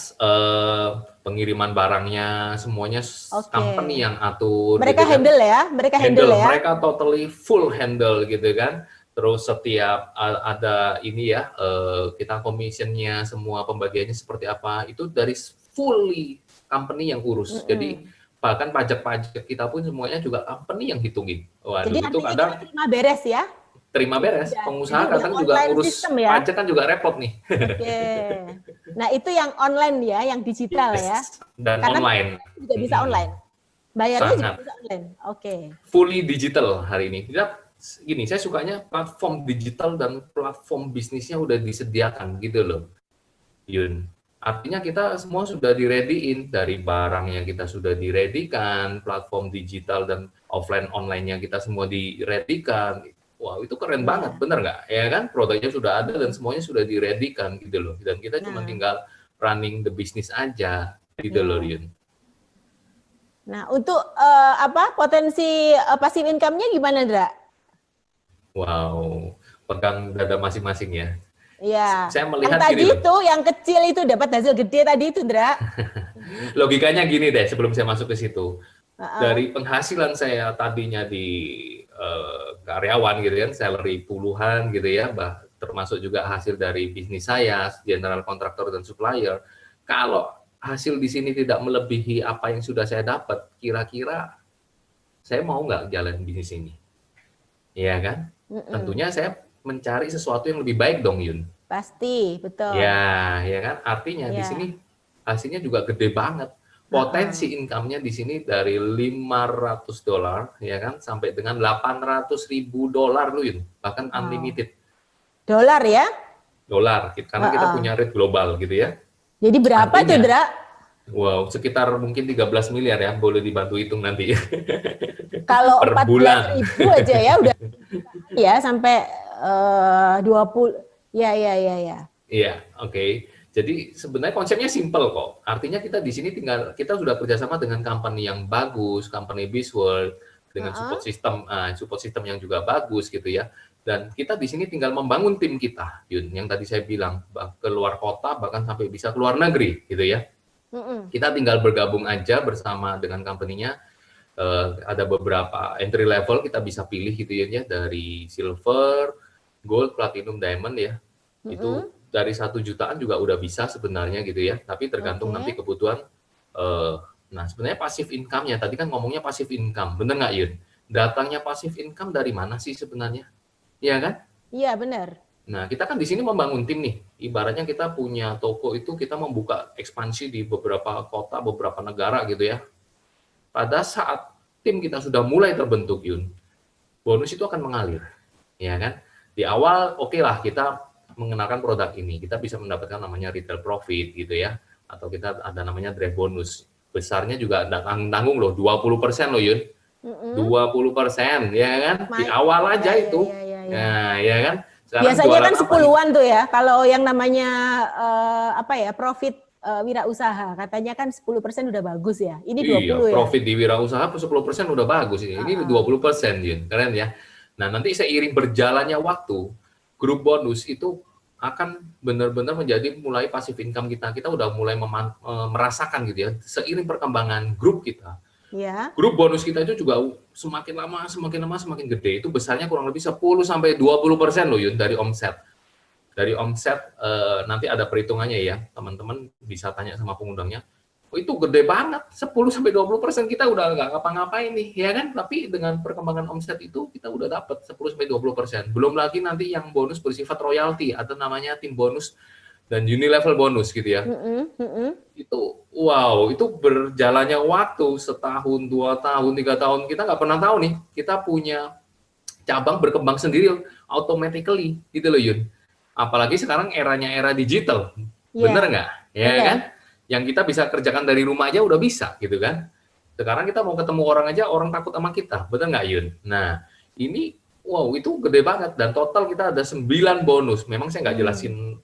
pengiriman barangnya semuanya Oke. company yang atur Mereka gitu kan. handle ya, mereka handle ya. Mereka totally full handle gitu kan. Terus setiap ada ini ya, kita commissionnya semua pembagiannya seperti apa itu dari fully company yang urus. Jadi Mm-mm. bahkan pajak-pajak kita pun semuanya juga company yang hitungin. Jadi Waduh, itu artinya kita kadang terima beres ya. terima beres. Jadi Pengusaha udah kadang juga online ngurus system ya. pajak kan juga repot nih. Oke. Nah, itu yang online ya, yang digital ya. Yes, dan Karena online. juga bisa online. Bayarnya juga Sangat. bisa online. Oke. Fully digital hari ini. Gini, saya sukanya platform digital dan platform bisnisnya udah disediakan gitu loh, Yun. Artinya kita semua sudah di-ready-in, dari barang yang kita sudah di-ready-kan, platform digital dan offline online-nya kita semua di-ready-kan. Wow, itu keren banget, Ya. bener nggak? Ya kan, produknya sudah ada dan Mm-mm. semuanya sudah di-ready-kan gitu loh. Dan kita cuma Nah, tinggal running the business aja gitu loh, ya. Yun. Nah, untuk potensi passive income-nya gimana, Indra? Wow, pegang dada masing-masing ya. Iya. Saya Yang melihat tadi gini loh, itu, yang kecil itu dapat hasil gede tadi itu, Indra. logikanya gini deh sebelum saya masuk ke situ. Heeh. Dari penghasilan saya tadinya di karyawan gitu kan, salary puluhan gitu ya, termasuk juga hasil dari bisnis saya, general contractor dan supplier. Kalau hasil di sini tidak melebihi apa yang sudah saya dapat, kira-kira saya mau nggak jalan bisnis ini? Iya kan? Mm-mm. Tentunya saya mencari sesuatu yang lebih baik dong, Yun. Pasti, betul. Ya kan? Artinya di sini Ya. hasilnya juga gede banget. Heeh. Potensi income-nya di sini dari $500 ya kan sampai dengan $800.000 loh, Yun. Bahkan Wow. unlimited Dolar ya? dolar karena kita Heeh. punya rate global gitu ya. Jadi berapa tuh, Artinya Indra? wow, sekitar mungkin 13 miliar ya, boleh dibantu hitung nanti Kalau per 14 bulan. ribu aja ya udah ya sampai 20. Ya, ya, ya, ya. Iya, oke. Jadi sebenarnya konsepnya simple kok. Artinya kita di sini kita sudah kerjasama dengan company yang bagus, company Bizworld dengan Heeh. support system yang juga bagus gitu ya. Dan kita di sini tinggal membangun tim kita, Yun, yang tadi saya bilang ke luar kota bahkan sampai bisa ke luar negeri gitu ya. Mm-mm. Kita tinggal bergabung aja bersama dengan company-nya. Ada beberapa entry level kita bisa pilih gitu ya, dari silver, gold, platinum, diamond ya. Itu Mm-mm. dari 1 jutaan juga udah bisa sebenarnya gitu ya, tapi tergantung nanti Oke. kebutuhan. eh, nah sebenarnya passive income-nya, tadi kan ngomongnya passive income, bener nggak Yun? Datangnya passive income dari mana sih sebenarnya? Iya kan? Iya, benar. Nah kita kan di sini membangun tim nih, ibaratnya kita punya toko itu, kita membuka ekspansi di beberapa kota, beberapa negara gitu ya. Pada saat tim kita sudah mulai terbentuk Yun, bonus itu akan mengalir. ya kan? Di awal oke lah kita mengenalkan produk ini, kita bisa mendapatkan namanya retail profit gitu ya, atau kita ada namanya drive bonus. Besarnya juga tanggung loh, 20% loh Yun. 20% ya kan? Di awal aja itu. Nah, ya kan? Sekarang biasanya kan jualan apa 10-an tuh ya, kalau yang namanya profit wirausaha, katanya kan 10% udah bagus ya. Ini 20 Iya, ya. profit di wirausaha 10% udah bagus ini. Ini 20%, Jun. Keren ya. Nah, nanti seiring berjalannya waktu, grup bonus itu akan benar-benar menjadi mulai passive income kita. Kita udah mulai merasakan gitu ya, seiring perkembangan grup kita. Ya. Grup bonus kita itu juga semakin lama semakin gede. Itu besarnya kurang lebih 10 sampai 20% loh Yun dari omset. Dari omset nanti ada perhitungannya ya. Teman-teman bisa tanya sama pengundangnya. Oh, itu gede banget. 10 sampai 20% kita udah nggak ngapa-ngapain nih, ya kan? Tapi dengan perkembangan omset itu kita udah dapat 10 sampai 20%. Belum lagi nanti yang bonus bersifat royalti atau namanya tim bonus dan unilevel bonus gitu ya. Itu wow, itu berjalannya waktu setahun, 2 tahun, 3 tahun kita nggak pernah tahu nih kita punya cabang berkembang sendiri automatically gitu loh Yun. Apalagi sekarang eranya era digital, bener nggak? Ya kan? Yang kita bisa kerjakan dari rumah aja udah bisa gitu kan? Sekarang kita mau ketemu orang aja orang takut sama kita, bener nggak Yun? Nah ini wow itu gede banget dan total kita ada 9 bonus. Memang saya nggak jelasin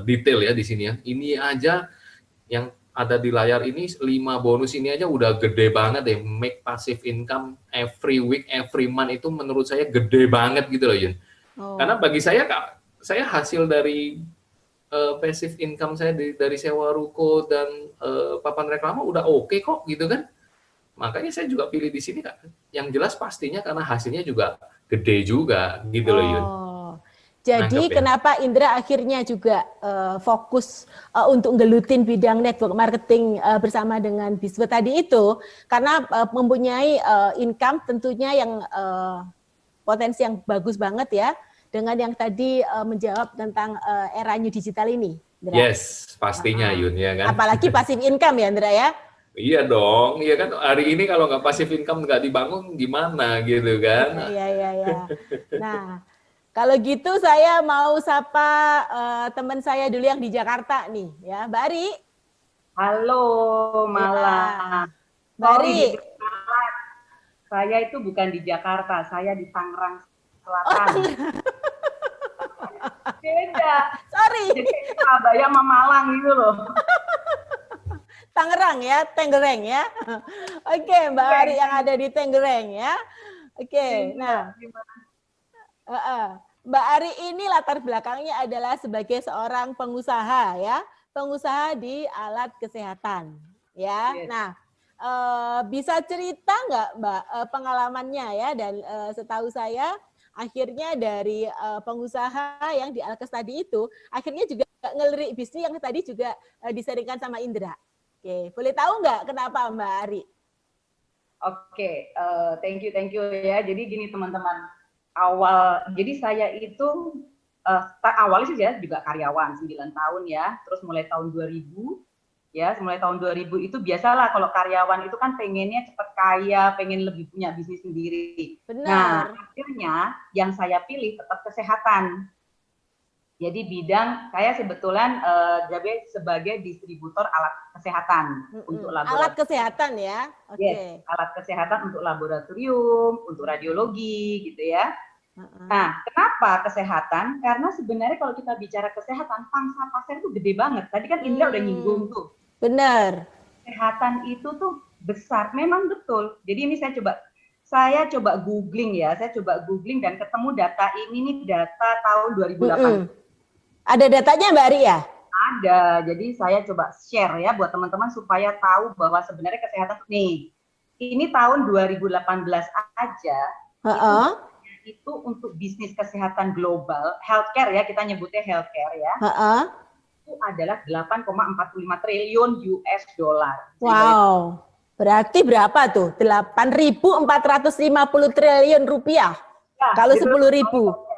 detail ya di sini ya. Ini aja yang ada di layar ini 5 bonus ini aja udah gede banget deh. Make passive income every week, every month itu menurut saya gede banget gitu loh Yun. Karena bagi saya hasil dari passive income saya dari sewa ruko dan papan reklama udah oke kok gitu kan. Makanya saya juga pilih di sini kan. Yang jelas pastinya karena hasilnya juga gede juga gitu loh Yun. Jadi kenapa Indra akhirnya juga fokus untuk ngelutin bidang network marketing bersama dengan Bizword tadi itu karena mempunyai income tentunya yang potensi yang bagus banget ya dengan yang tadi menjawab tentang era new digital ini. Indra. Yes, pastinya Yun ya kan. Apalagi passive income ya Indra ya. Iya dong, iya kan hari ini kalau nggak passive income nggak dibangun gimana gitu kan. Iya. Nah, kalau gitu saya mau sapa teman saya dulu yang di Jakarta nih, ya, Mbak Ari. Halo, malam. Mbak Ari. Saya itu bukan di Jakarta, saya di Tangerang Selatan. Beda. Sorry. Jadi Surabaya sama Malang gitu loh. Tangerang ya, Tangerang ya. Oke, Mbak Ari yang ada di Tangerang ya. Oke, nah. Mbak Ari ini latar belakangnya adalah sebagai seorang pengusaha ya, pengusaha di alat kesehatan ya. Nah, bisa cerita nggak Mbak pengalamannya ya dan setahu saya akhirnya dari pengusaha yang di Alkes tadi itu akhirnya juga ngelirik bisnis yang tadi juga disaringkan sama Indra. Oke, boleh tahu nggak kenapa Mbak Ari? Oke, thank you ya. Jadi gini teman-teman. Jadi saya itu awalnya sih saya juga karyawan 9 tahun ya, terus mulai tahun 2000 ya, mulai tahun 2000 itu biasalah kalau karyawan itu kan pengennya cepat kaya, pengen lebih punya bisnis sendiri. Benar. Nah, akhirnya yang saya pilih tetap kesehatan. Jadi bidang saya sebetulnya jadi sebagai distributor alat kesehatan untuk laboratorium. Alat kesehatan ya, oke. Yes, alat kesehatan untuk laboratorium, untuk radiologi, gitu ya. Nah, kenapa kesehatan? Karena sebenarnya kalau kita bicara kesehatan, pangsa pasar itu gede banget. Tadi kan Indra udah nyinggung tuh. Benar. Kesehatan itu tuh besar, memang betul. Jadi ini saya coba googling ya, saya coba googling dan ketemu data ini nih data tahun 2008. Ada datanya Mbak Ari ya? Ada, jadi saya coba share ya buat teman-teman supaya tahu bahwa sebenarnya kesehatan nih, ini tahun 2018 aja, itu untuk bisnis kesehatan global, healthcare ya, kita nyebutnya healthcare ya, itu adalah 8,45 triliun US dollar. Wow, berarti berapa tuh? 8.450 triliun rupiah, ya, kalau 10.000.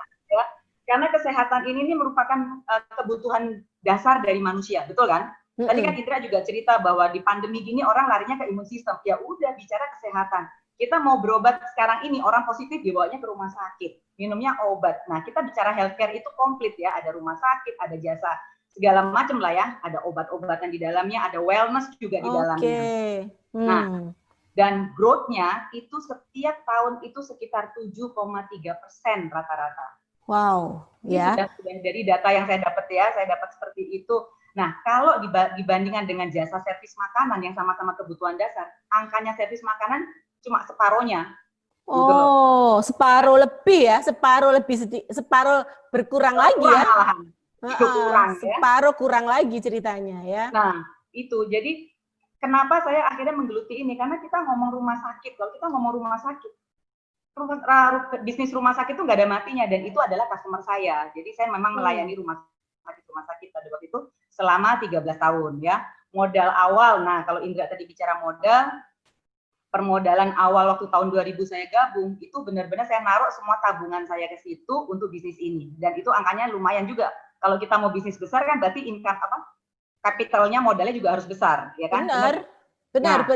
Karena kesehatan ini merupakan kebutuhan dasar dari manusia, betul kan? Tadi kan Indra juga cerita bahwa di pandemi gini orang larinya ke imun sistem. Ya udah bicara kesehatan. kita mau berobat sekarang ini, orang positif dibawanya ke rumah sakit, minumnya obat. Nah, kita bicara healthcare itu komplit ya, ada rumah sakit, ada jasa segala macam lah ya, ada obat-obatan di dalamnya, ada wellness juga di dalamnya. Nah, dan growth-nya itu setiap tahun itu sekitar 7,3% rata-rata. Wow, ya. Sudah dari data yang saya dapat ya, saya dapat seperti itu. Nah, kalau dibandingkan dengan jasa servis makanan yang sama-sama kebutuhan dasar, angkanya servis makanan cuma separohnya. Oh, gitu. Separuh lebih ya, separuh berkurang lagi ya. Malahan. Separuh kurang lagi ceritanya ya. Nah, itu. Jadi kenapa saya akhirnya menggeluti ini? Karena kita ngomong rumah sakit. Kalau kita ngomong rumah sakit, bisnis rumah sakit itu nggak ada matinya, dan itu adalah customer saya. Jadi saya memang melayani rumah sakit pada waktu itu selama 13 tahun ya. Modal awal, nah kalau Indra tadi bicara modal, permodalan awal waktu tahun 2000 saya gabung, itu benar-benar saya naruh semua tabungan saya ke situ untuk bisnis ini. Dan itu angkanya lumayan juga. Kalau kita mau bisnis besar kan berarti income kapitalnya, modalnya juga harus besar, ya kan? Benar.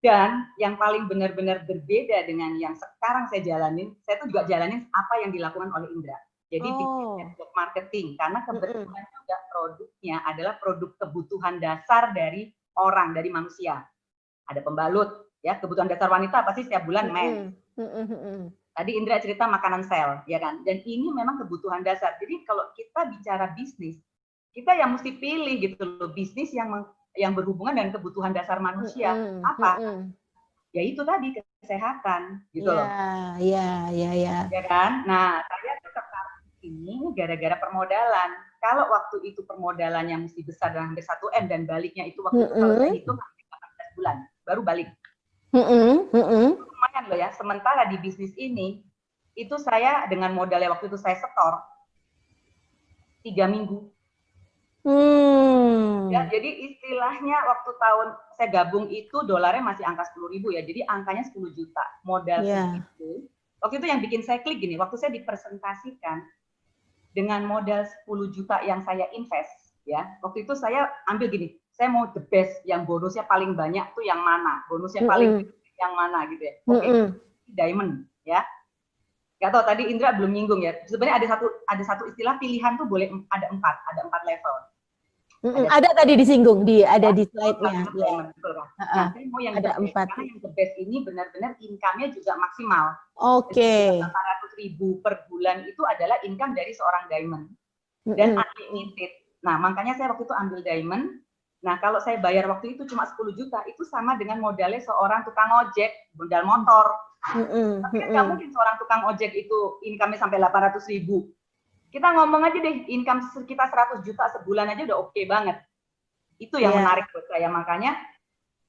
Dan yang paling benar-benar berbeda dengan yang sekarang saya jalanin, saya tuh juga jalanin apa yang dilakukan oleh Indra. Jadi network marketing, karena kebetulan juga produknya adalah produk kebutuhan dasar dari orang, dari manusia. Ada pembalut, ya kebutuhan dasar wanita pasti setiap bulan mens. Tadi Indra cerita makanan sel, ya kan? Dan ini memang kebutuhan dasar. Jadi kalau kita bicara bisnis, kita yang mesti pilih gitu loh, bisnis yang berhubungan dengan kebutuhan dasar manusia. Apa? Ya itu tadi, kesehatan, gitu loh. Iya. Ya kan? Nah, saya tertarik ini gara-gara permodalan. Kalau waktu itu permodalannya mesti besar dan hampir 1 M, dan baliknya itu waktu itu kalau saya hitung hampir 18 bulan, baru balik. Lumayan loh ya. Sementara di bisnis ini, itu saya dengan modalnya waktu itu saya setor 3 minggu. Ya, jadi istilahnya waktu tahun saya gabung itu dolarnya masih angka 10.000 ya. Jadi angkanya 10 juta. Modal segitu. Waktu itu yang bikin saya klik gini, waktu saya dipresentasikan dengan modal 10 juta yang saya invest, ya. Waktu itu saya ambil gini, saya mau the best, yang bonusnya paling banyak tuh yang mana? Bonusnya paling yang mana gitu ya. Diamond, ya. Gak tau, tadi Indra belum nyinggung ya. Sebenarnya ada satu istilah pilihan tuh boleh ada 4 level. Ada tadi disinggung ada di slide-nya. Nah, saya mau yang ada 4. Karena yang the best ini benar-benar income-nya juga maksimal. 800.000 per bulan itu adalah income dari seorang diamond. Dan unlimited. Nah, makanya saya waktu itu ambil diamond. Nah, kalau saya bayar waktu itu cuma 10 juta, itu sama dengan modalnya seorang tukang ojek, modal motor. Tapi kan nggak mungkin seorang tukang ojek itu income-nya sampai 800.000. Kita ngomong aja deh, income sekitar 100 juta sebulan aja udah oke banget. Itu yang menarik buat saya. Makanya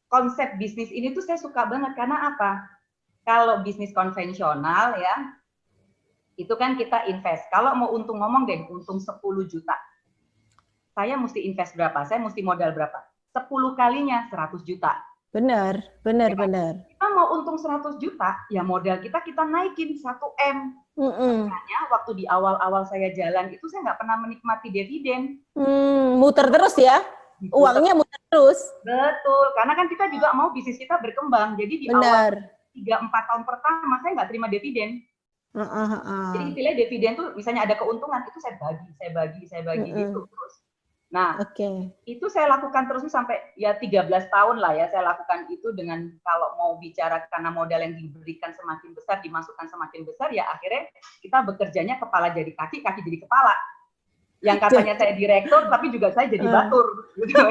konsep bisnis ini tuh saya suka banget. Karena apa? Kalau bisnis konvensional ya, itu kan kita invest. Kalau mau untung, ngomong deh, untung 10 juta. Saya mesti invest berapa? Saya mesti modal berapa? 10 kalinya 100 juta. Benar. Kita mau untung 100 juta, ya modal kita naikin 1 M. Makanya waktu di awal-awal saya jalan itu saya nggak pernah menikmati dividen. Muter terus ya? Uangnya muter terus. Betul, karena kan kita juga mau bisnis kita berkembang. Jadi di awal 3-4 tahun pertama saya nggak terima dividen. Jadi istilahnya dividen tuh misalnya ada keuntungan, itu saya bagi gitu terus. Nah, itu saya lakukan terus sampai ya 13 tahun lah ya saya lakukan itu, dengan kalau mau bicara karena modal yang diberikan semakin besar, dimasukkan semakin besar, ya akhirnya kita bekerjanya kepala jadi kaki, kaki jadi kepala. Yang katanya saya direktur, tapi juga saya jadi batur. Gitu.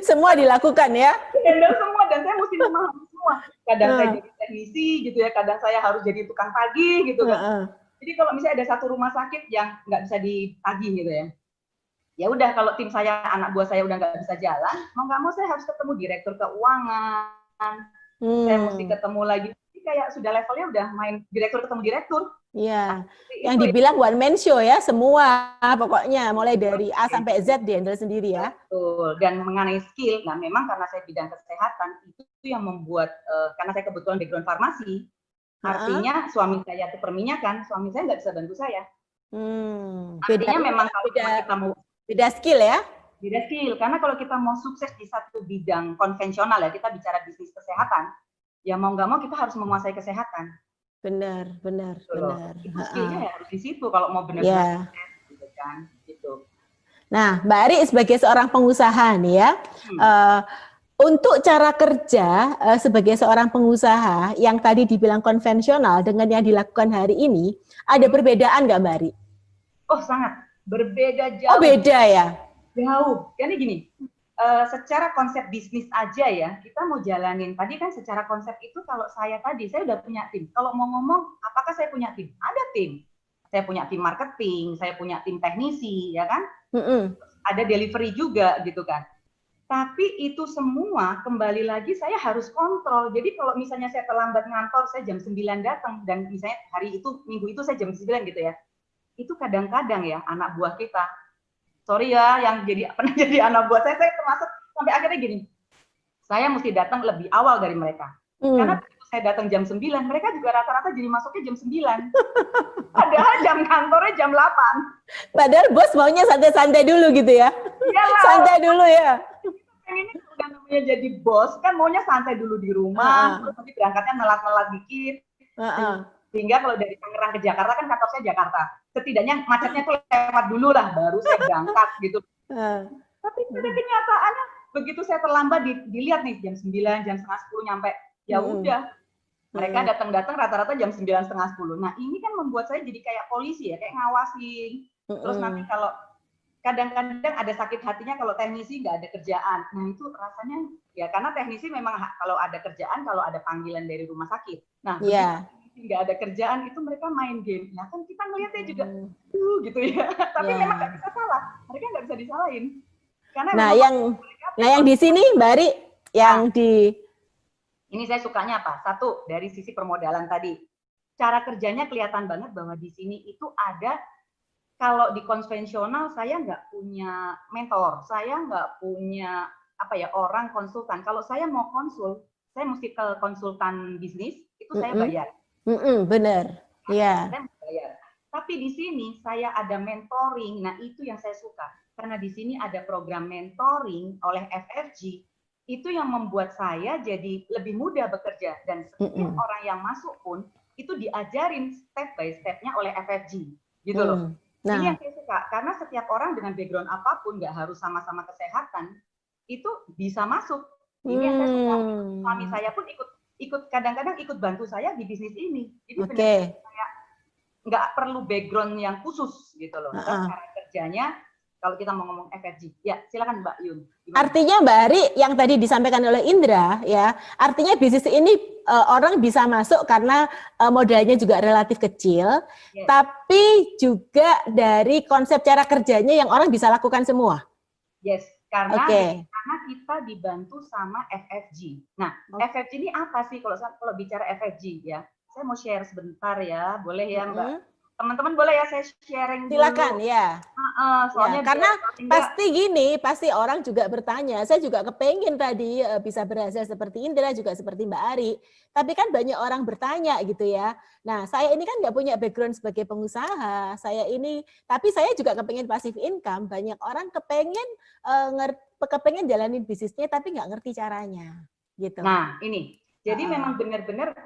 Semua dilakukan ya? Handle semua, dan saya mesti memahami semua. Kadang saya jadi teknisi gitu ya, kadang saya harus jadi tukang tagih gitu kan. Jadi kalau misalnya ada satu rumah sakit yang nggak bisa ditagih gitu ya, ya udah kalau tim saya, anak buah saya udah nggak bisa jalan, mau nggak mau saya harus ketemu direktur keuangan, saya mesti ketemu lagi, jadi kayak sudah levelnya udah main direktur ketemu direktur. Iya, yang dibilang one man show ya, semua pokoknya mulai dari A sampai Z dihandle sendiri ya. Betul, dan mengenai skill, nah memang karena saya bidang kesehatan, itu yang membuat, karena saya kebetulan background farmasi, artinya suami saya itu perminyakan, suami saya nggak bisa bantu saya. Artinya memang kalau kita mau beda skill ya? Beda skill, karena kalau kita mau sukses di satu bidang konvensional ya, kita bicara bisnis kesehatan, ya mau nggak mau kita harus menguasai kesehatan. Benar. Itu skill-nya ya harus di situ kalau mau benar-benar gitu kan, gitu. Nah, Mbak Ari sebagai seorang pengusaha nih ya, untuk cara kerja sebagai seorang pengusaha yang tadi dibilang konvensional dengan yang dilakukan hari ini, ada perbedaan nggak Mbak Ari? Oh sangat, berbeda jauh. Oh beda ya? Jauh, jadi gini, secara konsep bisnis aja ya, kita mau jalanin. Tadi kan secara konsep itu kalau saya udah punya tim. Kalau mau ngomong, apakah saya punya tim? Ada tim. Saya punya tim marketing, saya punya tim teknisi, ya kan? Ada delivery juga gitu kan. Tapi itu semua kembali lagi saya harus kontrol. Jadi kalau misalnya saya terlambat ngantor, saya jam 9 datang, dan misalnya hari itu, minggu itu saya jam 9 gitu ya. Itu kadang-kadang ya anak buah kita, sorry ya, yang pernah jadi anak buah saya termasuk sampai akhirnya gini, saya mesti datang lebih awal dari mereka. Karena begitu saya datang jam 9, mereka juga rata-rata jadi masuknya jam 9. Padahal jam kantornya jam 8. Padahal bos maunya santai-santai dulu gitu ya? Iyalah. Santai dulu ya? Ini udah namanya jadi bos, kan maunya santai dulu di rumah, terus nanti berangkatnya nelat-nelat dikit. Sehingga kalau dari Tangerang ke Jakarta, kan kantor saya Jakarta. Setidaknya macetnya tuh lewat dulu lah, baru saya berangkat gitu. Tapi pada kenyataannya, begitu saya terlambat, dilihat nih jam 9, jam setengah 10 nyampe, ya udah. Mereka datang-datang rata-rata jam 9, setengah 10. Nah ini kan membuat saya jadi kayak polisi ya, kayak ngawasin. Terus nanti kalau kadang-kadang ada sakit hatinya kalau teknisi nggak ada kerjaan. Nah itu rasanya, ya karena teknisi memang kalau ada kerjaan, kalau ada panggilan dari rumah sakit. Nah nggak ada kerjaan itu mereka main game. Nah kan kita ngeliatnya juga gitu ya. Tapi memang nggak bisa salah. Mereka nggak bisa disalahin. Karena yang di sini Mbak Ari ini saya sukanya apa? Satu, dari sisi permodalan tadi. Cara kerjanya kelihatan banget bahwa di sini itu ada, kalau di konvensional saya nggak punya mentor, saya nggak punya orang konsultan. Kalau saya mau konsul, saya mesti ke konsultan bisnis, itu saya bayar. Benar, iya. Saya bayar. Tapi di sini saya ada mentoring, nah itu yang saya suka. Karena di sini ada program mentoring oleh FFG, itu yang membuat saya jadi lebih mudah bekerja. Dan setiap orang yang masuk pun, itu diajarin step by step-nya oleh FFG. Gitu loh. Nah. Ini yang saya suka, karena setiap orang dengan background apapun, nggak harus sama-sama kesehatan, itu bisa masuk. Ini yang saya suka. Suami saya pun kadang-kadang ikut bantu saya di bisnis ini. Jadi benar-benar saya nggak perlu background yang khusus gitu loh. Dan cara kerjanya, kalau kita mau ngomong FFG, ya silakan Mbak Yun. Gimana? Artinya Mbak Ari yang tadi disampaikan oleh Indra, ya, artinya bisnis ini orang bisa masuk karena modalnya juga relatif kecil, tapi juga dari konsep cara kerjanya yang orang bisa lakukan semua. Yes, karena kita dibantu sama FFG. Nah, FFG ini apa sih kalau bicara FFG ya? Saya mau share sebentar ya, boleh ya Mbak? Teman-teman boleh ya saya sharing dulu. Silakan ya. Soalnya karena pasti orang juga bertanya. Saya juga kepengen tadi bisa berhasil seperti Indra, juga seperti Mbak Ari. Tapi kan banyak orang bertanya gitu ya. Nah, saya ini kan nggak punya background sebagai pengusaha. Tapi saya juga kepengen passive income. Banyak orang kepengen jalanin bisnisnya tapi nggak ngerti caranya. Gitu. Nah, ini. Jadi memang benar-benar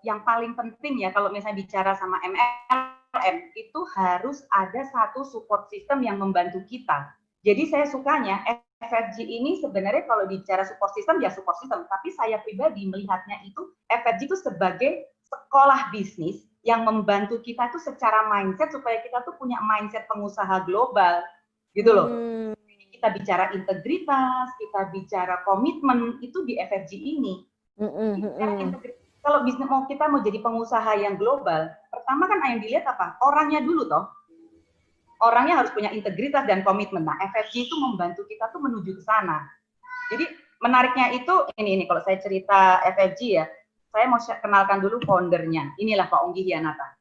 yang paling penting ya kalau misalnya bicara sama MLM itu harus ada satu support system yang membantu kita. Jadi saya sukanya FFG ini sebenarnya kalau bicara support system ya support system, tapi saya pribadi melihatnya itu FFG itu sebagai sekolah bisnis yang membantu kita tuh secara mindset supaya kita tuh punya mindset pengusaha global gitu loh. Kita bicara integritas, kita bicara komitmen itu di FFG ini. Kalau bisnis kita mau jadi pengusaha yang global, pertama kan yang dilihat apa? Orangnya dulu toh. Orangnya harus punya integritas dan komitmen. Nah, FFG itu membantu kita tuh menuju ke sana. Jadi menariknya itu ini kalau saya cerita FFG ya, saya mau kenalkan dulu foundernya. Inilah Pak Onggi Hianata.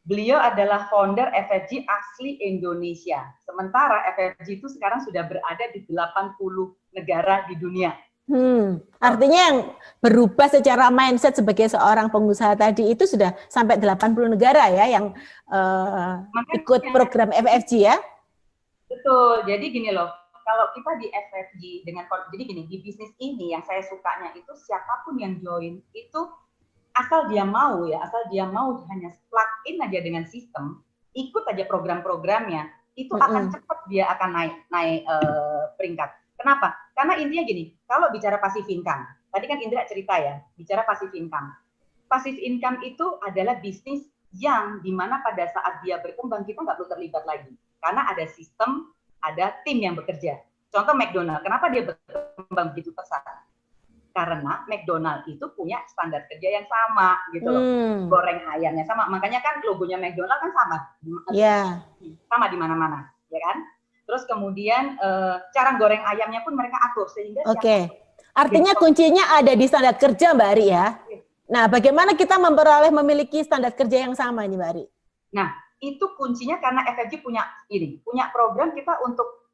Beliau adalah founder FFG asli Indonesia. Sementara FFG itu sekarang sudah berada di 80 negara di dunia. Artinya yang berubah secara mindset sebagai seorang pengusaha tadi itu sudah sampai 80 negara ya yang ikut program FFG ya? Betul, jadi gini loh, kalau kita di FFG dengan jadi gini, di bisnis ini yang saya sukanya itu siapapun yang join itu asal dia mau hanya plug in aja dengan sistem, ikut aja program-programnya, itu akan cepat dia akan naik peringkat. Kenapa? Karena intinya gini, kalau bicara passive income, tadi kan Indra cerita ya, bicara passive income. Passive income itu adalah bisnis yang dimana pada saat dia berkembang kita nggak perlu terlibat lagi, karena ada sistem, ada tim yang bekerja. Contoh McDonald, kenapa dia berkembang begitu pesat? Karena McDonald itu punya standar kerja yang sama gitu loh, goreng ayamnya sama, makanya kan logonya McDonald kan sama, sama di mana-mana, ya kan? Terus kemudian cara goreng ayamnya pun mereka atur sehingga. Artinya kuncinya ada di standar kerja, Mbak Ari ya. Nah, bagaimana kita memiliki standar kerja yang sama nih, Mbak Ari? Nah, itu kuncinya karena FFG punya program kita untuk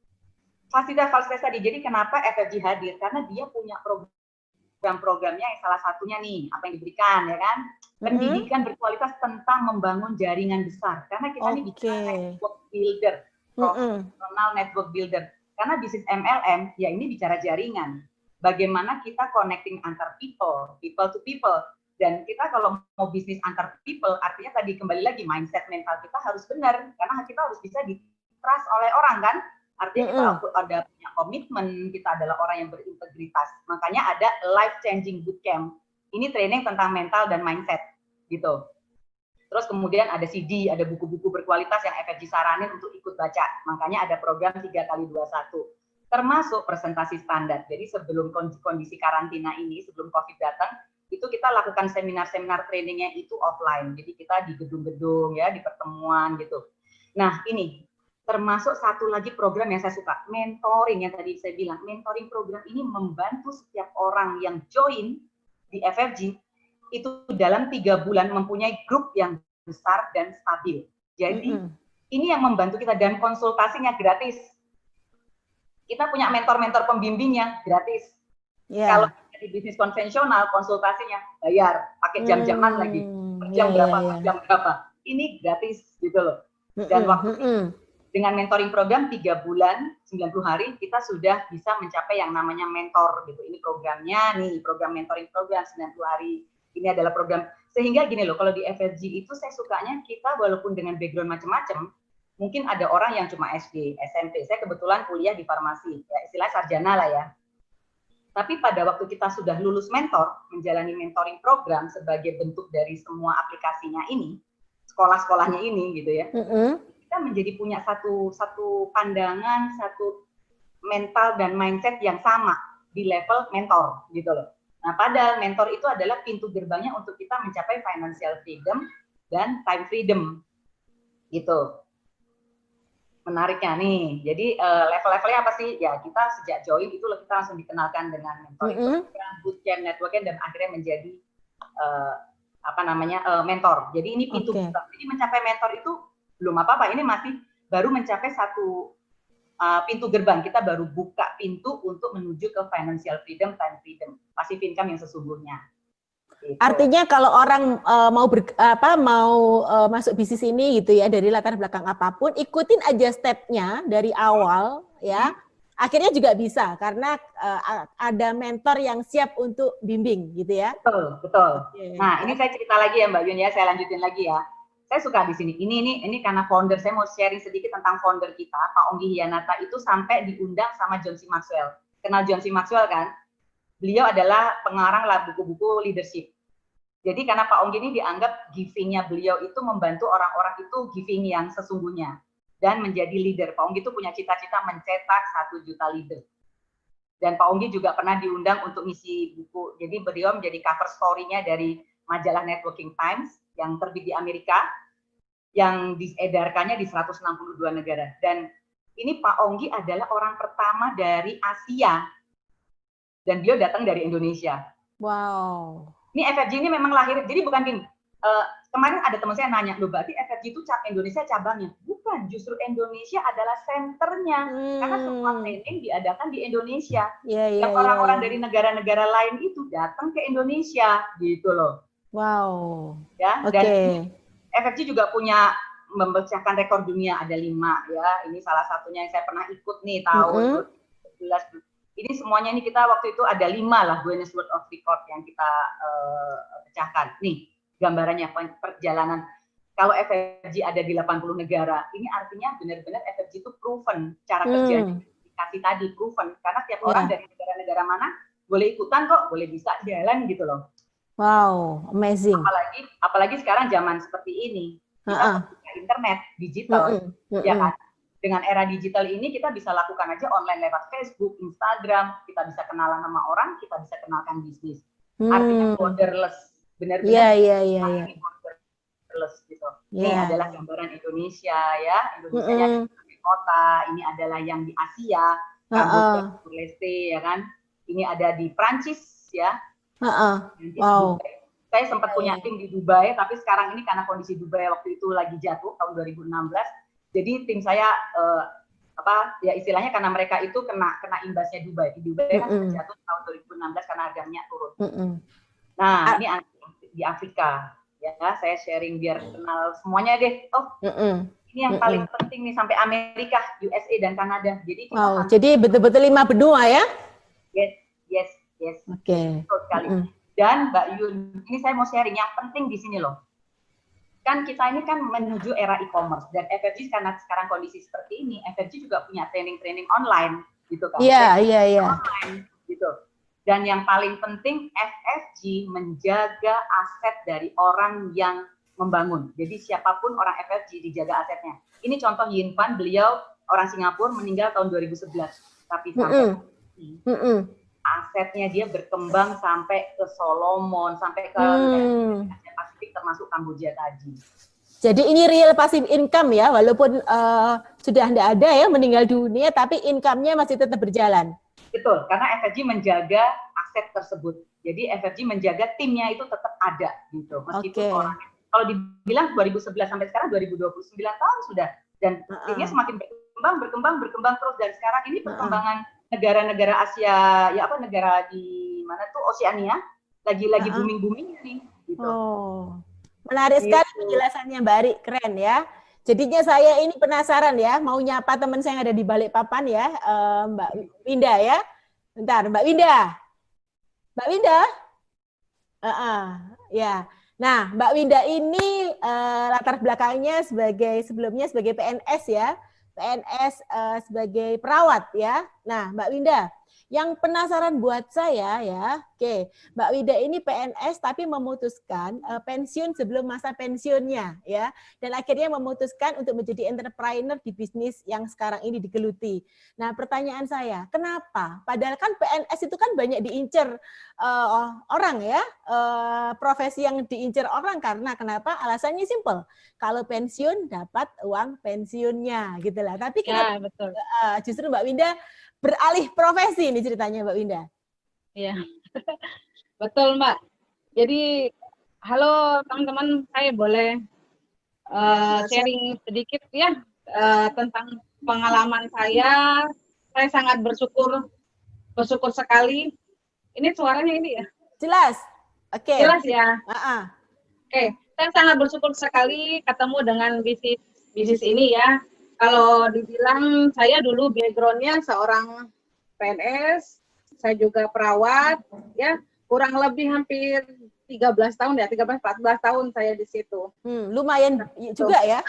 fasilitas tadi. Jadi kenapa FFG hadir? Karena dia punya program-programnya yang salah satunya nih, apa yang diberikan ya kan? Pendidikan berkualitas tentang membangun jaringan besar. Karena kita ini bicara network builder, professional network builder. Karena bisnis MLM, ya ini bicara jaringan. Bagaimana kita connecting antar people to people. Dan kita kalau mau bisnis antar people, artinya tadi kembali lagi mindset mental kita harus benar. Karena kita harus bisa di-trust oleh orang kan. Artinya kita ada punya komitmen, kita adalah orang yang berintegritas. Makanya ada life changing bootcamp. Ini training tentang mental dan mindset gitu. Terus kemudian ada CD, ada buku-buku berkualitas yang FFG saranin untuk ikut baca. Makanya ada program 3x21. Termasuk presentasi standar. Jadi sebelum kondisi karantina ini, sebelum COVID datang, itu kita lakukan seminar-seminar trainingnya itu offline. Jadi kita di gedung-gedung ya, di pertemuan gitu. Nah ini termasuk satu lagi program yang saya suka, mentoring yang tadi saya bilang. Mentoring program ini membantu setiap orang yang join di FFG itu dalam 3 bulan mempunyai grup yang besar dan stabil. Jadi ini yang membantu kita, dan konsultasinya gratis. Kita punya mentor-mentor pembimbingnya gratis. Kalau di bisnis konvensional konsultasinya bayar, pakai jam-jaman lagi, per jam berapa. Ini gratis gitu loh. Dan waktu dengan mentoring program 3 bulan 90 hari kita sudah bisa mencapai yang namanya mentor gitu. Ini programnya nih, program mentoring program 90 hari. Ini adalah program, sehingga gini loh, kalau di FFG itu saya sukanya kita walaupun dengan background macam-macam, mungkin ada orang yang cuma SD, SMP. Saya kebetulan kuliah di farmasi, ya istilah sarjana lah ya. Tapi pada waktu kita sudah lulus mentor, menjalani mentoring program sebagai bentuk dari semua aplikasinya ini, sekolah-sekolahnya ini gitu ya, kita menjadi punya satu pandangan, satu mental dan mindset yang sama di level mentor gitu loh. Nah, padahal mentor itu adalah pintu gerbangnya untuk kita mencapai financial freedom dan time freedom gitu. Menariknya nih, jadi level-levelnya apa sih? Ya kita sejak join itu kita langsung dikenalkan dengan mentor, bootcamp, networking, dan akhirnya menjadi mentor. Jadi ini pintu gerbang. Jadi mencapai mentor itu belum apa-apa, ini masih baru mencapai satu pintu gerbang. Kita baru buka pintu untuk menuju ke financial freedom, time freedom, passive income yang sesungguhnya. Gitu. Artinya kalau orang mau masuk bisnis ini gitu ya, dari latar belakang apapun, ikutin aja stepnya dari awal ya. Akhirnya juga bisa karena ada mentor yang siap untuk bimbing gitu ya. Betul. Nah, ini saya cerita lagi ya Mbak Yun ya, saya lanjutin lagi ya. Saya suka di sini. Ini karena founder, saya mau sharing sedikit tentang founder kita, Pak Onggi Hianata itu sampai diundang sama John C. Maxwell. Kenal John C. Maxwell kan? Beliau adalah pengarang buku-buku leadership. Jadi karena Pak Onggi ini dianggap giving-nya beliau itu membantu orang-orang itu giving yang sesungguhnya dan menjadi leader. Pak Onggi itu punya cita-cita mencetak 1 juta leader. Dan Pak Onggi juga pernah diundang untuk ngisi buku. Jadi beliau menjadi cover story-nya dari majalah Networking Times yang terbit di Amerika, yang diedarkannya di 162 negara. Dan ini Pak Onggi adalah orang pertama dari Asia. Dan beliau datang dari Indonesia. Wow. Ini FFG ini memang lahir, jadi bukan gini. Kemarin ada teman saya nanya, loh berarti FFG itu Indonesia cabangnya? Bukan, justru Indonesia adalah senternya. Karena semua training diadakan di Indonesia. Yang orang-orang dari negara-negara lain itu datang ke Indonesia, gitu loh. Wow. Ya, dan FFG juga punya memecahkan rekor dunia, ada 5 ya. Ini salah satunya yang saya pernah ikut nih tahun Ini semuanya ini kita waktu itu ada 5 lah Guinness World of Record yang kita pecahkan. Nih gambarannya perjalanan. Kalau FFG ada di 80 negara, ini artinya benar-benar FFG itu proven cara kerjanya, dikasih tadi proven. Karena tiap orang dari negara-negara mana boleh ikutan kok, boleh bisa jalan gitu loh. Wow, amazing. Apalagi sekarang zaman seperti ini, kita punya internet digital, ya kan? Dengan era digital ini kita bisa lakukan aja online lewat Facebook, Instagram, kita bisa kenalan sama orang, kita bisa kenalkan bisnis. Artinya borderless, benar-benar borderless gitu. Ini adalah gambaran Indonesia ya, Indonesia yang di kota, ini adalah yang di Asia, Kamboja, Timur Leste ya kan. Ini ada di Prancis ya. Wow. Saya sempat punya tim di Dubai, tapi sekarang ini karena kondisi Dubai waktu itu lagi jatuh tahun 2016. Jadi tim saya ya istilahnya karena mereka itu kena imbasnya Dubai. Di Dubai kan sudah jatuh tahun 2016 karena harga minyak turun. Nah, ini di Afrika ya, saya sharing biar kenal semuanya deh. Ini yang paling penting nih sampai Amerika, USA dan Kanada. Jadi jadi betul-betul 5 benua ya? Yes. Oke. Betul sekali. Dan Mbak Yun, ini saya mau sharing yang penting di sini loh. Kan kita ini kan menuju era e-commerce dan FFG karena sekarang kondisi seperti ini, FFG juga punya training online gitu kan. Iya. Online gitu. Dan yang paling penting FFG menjaga aset dari orang yang membangun. Jadi siapapun orang FFG dijaga asetnya. Ini contoh Yin Fan, beliau orang Singapura meninggal tahun 2011. Tapi sampai asetnya dia berkembang sampai ke Solomon, sampai ke Asia Pasifik termasuk Kamboja tadi. Jadi ini real passive income ya, walaupun sudah tidak ada ya meninggal dunia, tapi income-nya masih tetap berjalan. Betul, karena FFG menjaga aset tersebut. Jadi FFG menjaga timnya itu tetap ada gitu. Meskipun orangnya, kalau dibilang 2011 sampai sekarang 2029 tahun sudah, dan timnya semakin berkembang terus. Dan sekarang ini perkembangan negara-negara Asia, ya apa negara di mana tuh Oceania lagi booming nih. Gitu. Menarik sekali penjelasannya Mbak Ari, keren ya. Jadinya saya ini penasaran ya, mau nyapa teman saya yang ada di Balikpapan ya, Mbak Winda ya. Bentar, Mbak Winda. Ya. Nah, Mbak Winda ini latar belakangnya sebelumnya sebagai PNS ya. PNS sebagai perawat ya. Nah, Mbak Winda, yang penasaran buat saya ya, Mbak Winda ini PNS tapi memutuskan pensiun sebelum masa pensiunnya ya, dan akhirnya memutuskan untuk menjadi entrepreneur di bisnis yang sekarang ini digeluti. Nah, pertanyaan saya, kenapa? Padahal kan PNS itu kan banyak diincar orang ya, profesi yang diincar orang karena kenapa? Alasannya simple. Kalau pensiun dapat uang pensiunnya gitu lah. Tapi kenapa betul. Justru Mbak Winda beralih profesi ini ceritanya Mbak Winda. Iya, betul Mbak. Jadi, halo teman-teman, saya boleh sharing sedikit ya tentang pengalaman saya. Saya sangat bersyukur sekali. Ini suaranya ini ya? Jelas. Oke. Jelas ya. Oke. Saya sangat bersyukur sekali ketemu dengan bisnis ini ya. Kalau dibilang saya dulu background-nya seorang PNS, saya juga perawat, ya kurang lebih hampir 13 tahun ya, 13-14 tahun saya di situ. Lumayan juga ya?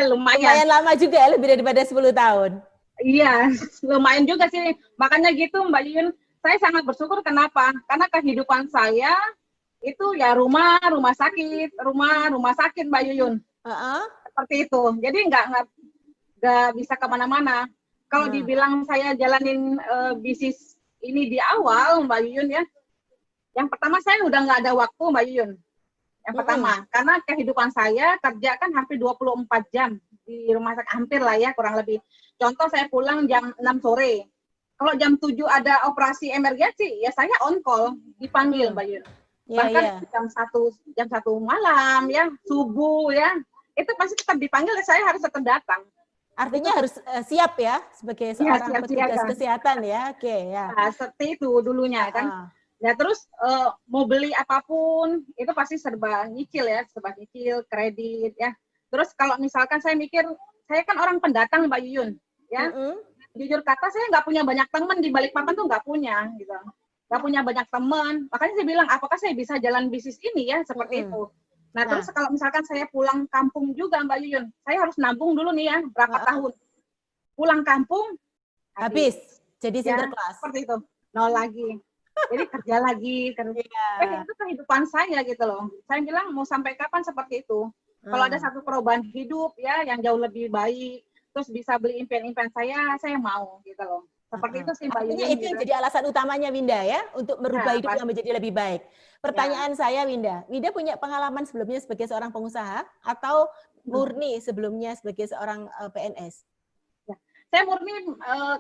Lumayan lama juga ya, lebih daripada 10 tahun. Iya, lumayan juga sih. Makanya gitu Mbak Yuyun, saya sangat bersyukur kenapa? Karena kehidupan saya itu ya rumah sakit Mbak Yuyun. Seperti itu, jadi nggak bisa kemana-mana. Kalau dibilang saya jalanin bisnis ini di awal, Mbak Yuyun ya, yang pertama saya udah nggak ada waktu, Mbak Yuyun. Yang pertama, karena kehidupan saya kerja kan hampir 24 jam di rumah sakit, hampir lah ya, kurang lebih. Contoh saya pulang jam 6 sore. Kalau jam 7 ada operasi emergensi, ya saya on call, dipanggil, Mbak Yuyun. Bahkan jam 1 malam ya, subuh ya, itu pasti tetap dipanggil, saya harus tetap datang. Artinya harus siap ya sebagai seorang petugas kesehatan ya. Nah, seperti itu dulunya kan. Nah, terus mau beli apapun itu pasti serba nyicil ya, kredit ya. Terus kalau misalkan saya mikir, saya kan orang pendatang Mbak Yuyun ya. jujur kata saya nggak punya banyak teman di Balikpapan tuh nggak punya gitu. Nggak punya banyak teman. Makanya saya bilang apakah saya bisa jalan bisnis ini ya seperti itu. Nah, terus kalau misalkan saya pulang kampung juga Mbak Yuyun, saya harus nabung dulu nih ya berapa tahun. Pulang kampung habis jadi ya, sinterklas. seperti itu. Nol lagi. Jadi kerja lagi, itu kehidupan saya gitu loh. Saya bilang mau sampai kapan seperti itu. Kalau ada satu perubahan hidup ya yang jauh lebih baik, terus bisa beli impian-impian saya mau gitu loh. Seperti itu sih Mbak Yuyun. Itu yang jadi alasan utamanya Winda ya, untuk merubah hidup yang menjadi lebih baik. Pertanyaan saya Winda punya pengalaman sebelumnya sebagai seorang pengusaha atau murni sebelumnya sebagai seorang PNS? Ya. Saya murni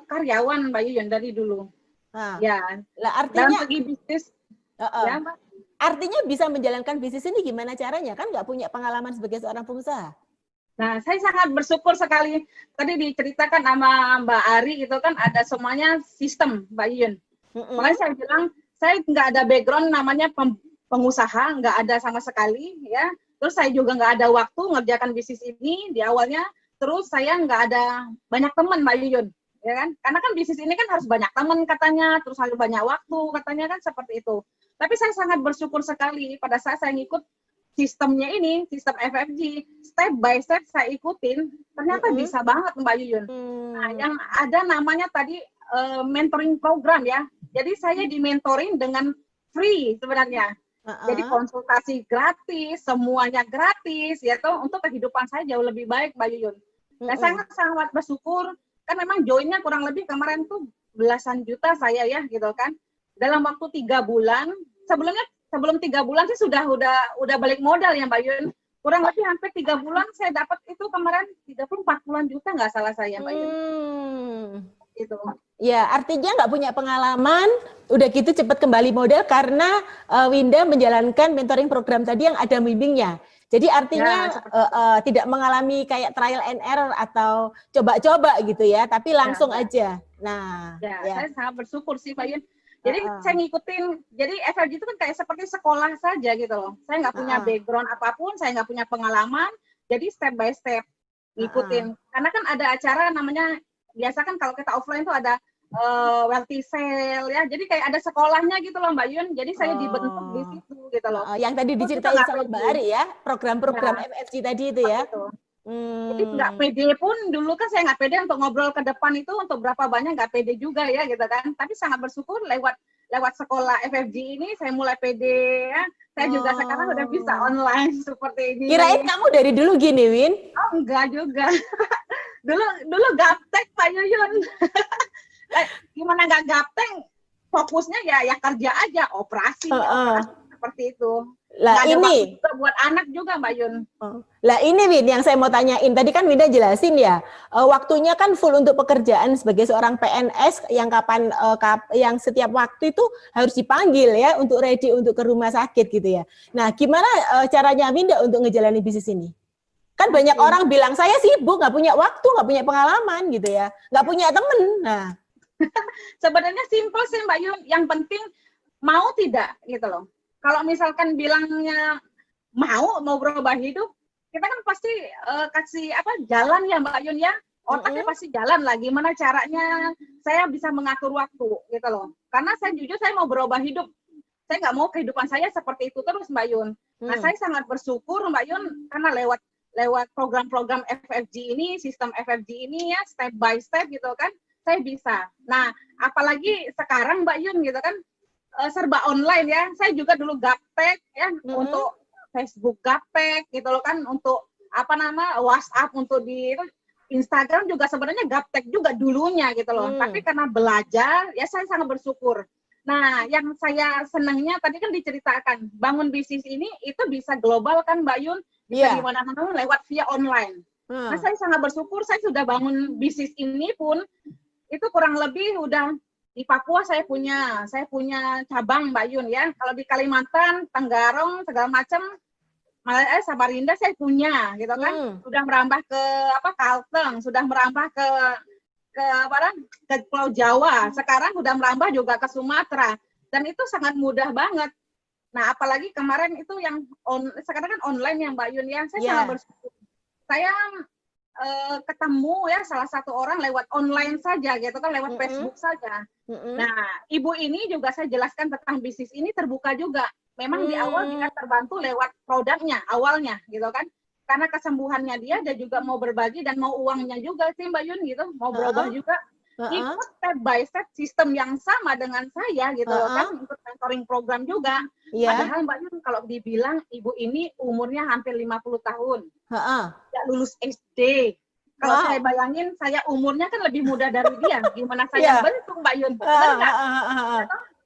karyawan Mbak Yuyun dari dulu. Ya, artinya dalam segi bisnis, ya Mbak. Artinya bisa menjalankan bisnis ini gimana caranya? Kan nggak punya pengalaman sebagai seorang pengusaha. Nah, saya sangat bersyukur sekali. Tadi diceritakan sama Mbak Ari itu kan ada semuanya sistem, Mbak Yuyun. Makanya saya bilang, saya nggak ada background namanya pengusaha, nggak ada sama sekali, ya. Terus saya juga nggak ada waktu ngerjakan bisnis ini di awalnya. Terus saya nggak ada banyak teman, Mbak Yuyun. Ya kan? Karena kan bisnis ini kan harus banyak teman katanya, terus harus banyak waktu katanya kan seperti itu. Tapi saya sangat bersyukur sekali pada saat saya ngikut sistemnya ini, sistem FFG, step by step saya ikutin, ternyata bisa banget Mbak Yuyun. Nah, yang ada namanya tadi mentoring program ya. Jadi saya di-mentoring dengan free sebenarnya. Jadi konsultasi gratis, semuanya gratis, ya toh untuk kehidupan saya jauh lebih baik Mbak Yuyun. Saya sangat bersyukur. Kan memang joinnya kurang lebih kemarin tuh belasan juta saya ya gitu kan. Dalam waktu 3 bulan, sebelum 3 bulan sih udah balik modal ya Mbak Yun. Kurang lebih hampir 3 bulan saya dapat itu kemarin 30-40 juta nggak salah saya Mbak Yun. Itu. Ya, artinya nggak punya pengalaman, udah gitu cepat kembali modal karena Winda menjalankan mentoring program tadi yang ada bimbingnya. Jadi artinya tidak mengalami kayak trial and error atau coba-coba gitu ya, tapi langsung aja. Nah, saya sangat bersyukur sih Pak Yun. Jadi saya ngikutin, jadi FLG itu kan kayak seperti sekolah saja gitu loh. Saya nggak punya background apapun, saya nggak punya pengalaman, jadi step by step ngikutin. Karena kan ada acara namanya, biasa kan kalau kita offline tuh ada wealthy sale ya, jadi kayak ada sekolahnya gitu loh Mbak Yun, jadi saya dibentuk di situ gitu loh. Yang tadi diceritain sama Mbak Ari ya, program-program FFG tadi itu ya. Jadi nggak pede pun dulu kan saya nggak pede untuk ngobrol ke depan itu untuk berapa banyak nggak pede juga ya gitu kan, tapi sangat bersyukur lewat sekolah FFG ini saya mulai pede ya. Saya juga sekarang udah bisa online seperti ini. Kirain kamu dari dulu gini Win? Oh enggak juga. dulu gaptek Pak Yuyun. Gimana nggak gaptek, fokusnya ya kerja aja, operasi seperti itu. Lah ini juga buat anak juga Mbak Yun. Lah ini Win yang saya mau tanyain, tadi kan Winda jelasin ya, waktunya kan full untuk pekerjaan sebagai seorang PNS yang yang setiap waktu itu harus dipanggil ya untuk ready untuk ke rumah sakit gitu ya. Nah gimana caranya Winda untuk ngejalanin bisnis ini? Kan banyak orang bilang saya sibuk, nggak punya waktu, nggak punya pengalaman gitu ya, nggak punya temen. Nah sebenarnya simpel sih Mbak Yun, yang penting mau tidak gitu loh. Kalau misalkan bilangnya mau berubah hidup, kita kan pasti kasih jalan ya Mbak Yun ya, otaknya pasti jalan lah. Gimana caranya saya bisa mengatur waktu gitu loh. Karena saya jujur saya mau berubah hidup, saya nggak mau kehidupan saya seperti itu terus Mbak Yun. Nah saya sangat bersyukur Mbak Yun karena lewat program-program FFG ini, sistem FFG ini ya step by step gitu kan, saya bisa. Nah apalagi sekarang Mbak Yun gitu kan, serba online ya. Saya juga dulu gaptek ya untuk Facebook gaptek gitu loh kan, untuk WhatsApp, untuk di Instagram juga sebenarnya gaptek juga dulunya gitu loh. Tapi karena belajar ya saya sangat bersyukur. Nah, yang saya senangnya tadi kan diceritakan, bangun bisnis ini itu bisa global kan Mbak Yun, bisa di mana-mana lewat via online. Nah, saya sangat bersyukur saya sudah bangun bisnis ini pun itu kurang lebih udah di Papua saya punya cabang Mbak Yun ya. Kalau di Kalimantan, Tenggarong, segala macam, Samarinda saya punya gitu kan. Sudah merambah ke Kalteng, sudah merambah ke Pulau Jawa. Sekarang sudah merambah juga ke Sumatera. Dan itu sangat mudah banget. Nah, apalagi kemarin itu yang sekarang kan online ya Mbak Yun ya. Saya sangat bersyukur. Saya ketemu ya salah satu orang lewat online saja gitu kan, lewat Facebook saja. Nah, ibu ini juga saya jelaskan tentang bisnis ini terbuka juga. Memang di awal dia terbantu lewat produknya awalnya gitu kan. Karena kesembuhannya dia juga mau berbagi dan mau uangnya juga sih Mbak Yun gitu, mau berubah juga. Ikut step by step sistem yang sama dengan saya gitu kan, ikut mentoring program juga. Padahal Mbak Yun kalau dibilang ibu ini umurnya hampir 50 tahun. Tidak lulus SD. Kalau saya bayangin saya umurnya kan lebih muda dari dia. Gimana saya bentuk Mbak Yun? Benar nggak?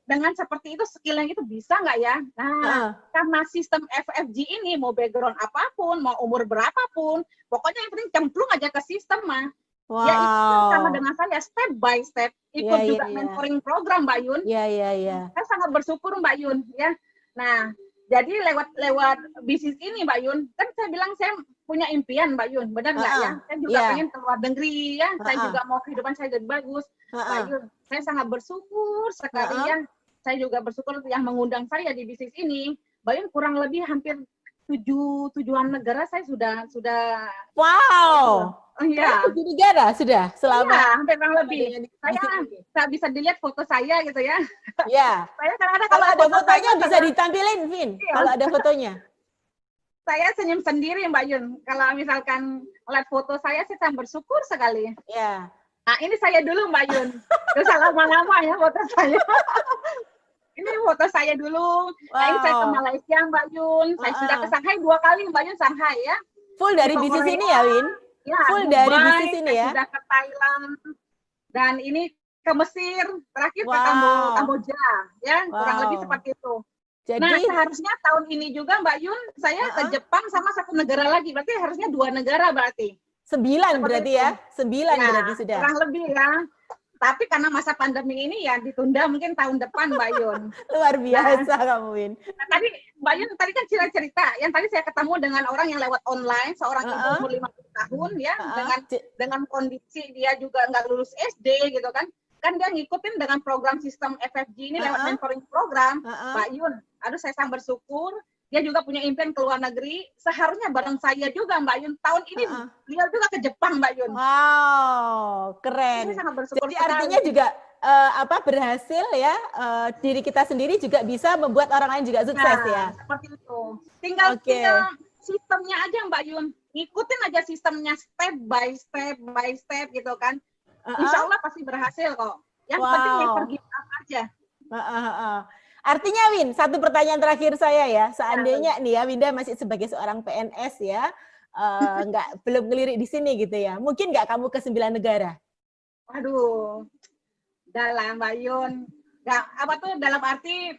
Dengan seperti itu skillnya itu bisa nggak ya? Nah, karena sistem FFG ini mau background apapun, mau umur berapapun, pokoknya yang penting cemplung aja ke sistem mah. Wow. Ya itu sama dengan saya step by step ikut juga mentoring program Mbak Yun. Saya sangat bersyukur Mbak Yun ya. Nah, jadi lewat bisnis ini Mbak Yun, kan saya bilang saya punya impian Mbak Yun, benar nggak ya? Saya juga pengen ke luar negeri ya. Saya juga mau kehidupan saya jadi bagus. Mbak Yun, saya sangat bersyukur sekali ya. Saya juga bersyukur yang mengundang saya di bisnis ini. Mbak Yun kurang lebih hampir 7 negara saya sudah. Wow. Iya. 7 negara sudah selama. Iya, hampir kurang lebih. Saya bisa dilihat foto saya gitu ya. Iya. Saya kadang-kadang Kalau ada fotonya bisa ditampilin, Vin. Kalau ada fotonya. Saya senyum sendiri Mbak Yun. Kalau misalkan lihat foto saya bersyukur sekali. Iya. Nah, ini saya dulu Mbak Yun. Terus lama-lama ya foto saya. Ini foto saya dulu. Nah, ini saya ke Malaysia Mbak Yun. Saya sudah ke Shanghai 2 kali Mbak Yun, Shanghai ya. Full dari bisnis ini ya, Win? Ya, full Dubai, dari bisnis ini ya? Sudah ke Thailand. Dan ini ke Mesir. Terakhir ke Kamboja. Ya, kurang lebih seperti itu. Jadi, nah, seharusnya tahun ini juga Mbak Yun, saya ke Jepang sama 1 negara lagi. Berarti harusnya 2 negara berarti. 9 berarti itu. Ya? 9 ya, berarti sudah. Kurang lebih ya. Tapi karena masa pandemi ini ya ditunda mungkin tahun depan Mbak Yun. Luar biasa kamu, Win. Nah, tadi Mbak Yun tadi kan cerita, yang tadi saya ketemu dengan orang yang lewat online, seorang ibu umur 50 tahun ya, dengan kondisi dia juga nggak lulus SD gitu kan. Kan dia ngikutin dengan program sistem FFG ini lewat mentoring program. Mbak Yun, aduh saya sangat bersyukur. Dia juga punya impian ke luar negeri. Seharusnya bareng saya juga Mbak Yun. Tahun ini beliau juga ke Jepang Mbak Yun. Wow, keren. Saya sangat bersyukur. Jadi artinya juga berhasil ya, diri kita sendiri juga bisa membuat orang lain juga sukses ya. Seperti itu. Tinggal sistemnya aja Mbak Yun. Ikutin aja sistemnya step by step gitu kan. Insya Allah pasti berhasil kok. Yang penting yang pergi aja. Artinya Win, satu pertanyaan terakhir saya ya, seandainya nih ya Winda masih sebagai seorang PNS ya, belum ngelirik di sini gitu ya, mungkin nggak kamu ke 9 negara? Waduh, dalam Mbak Yun, dalam arti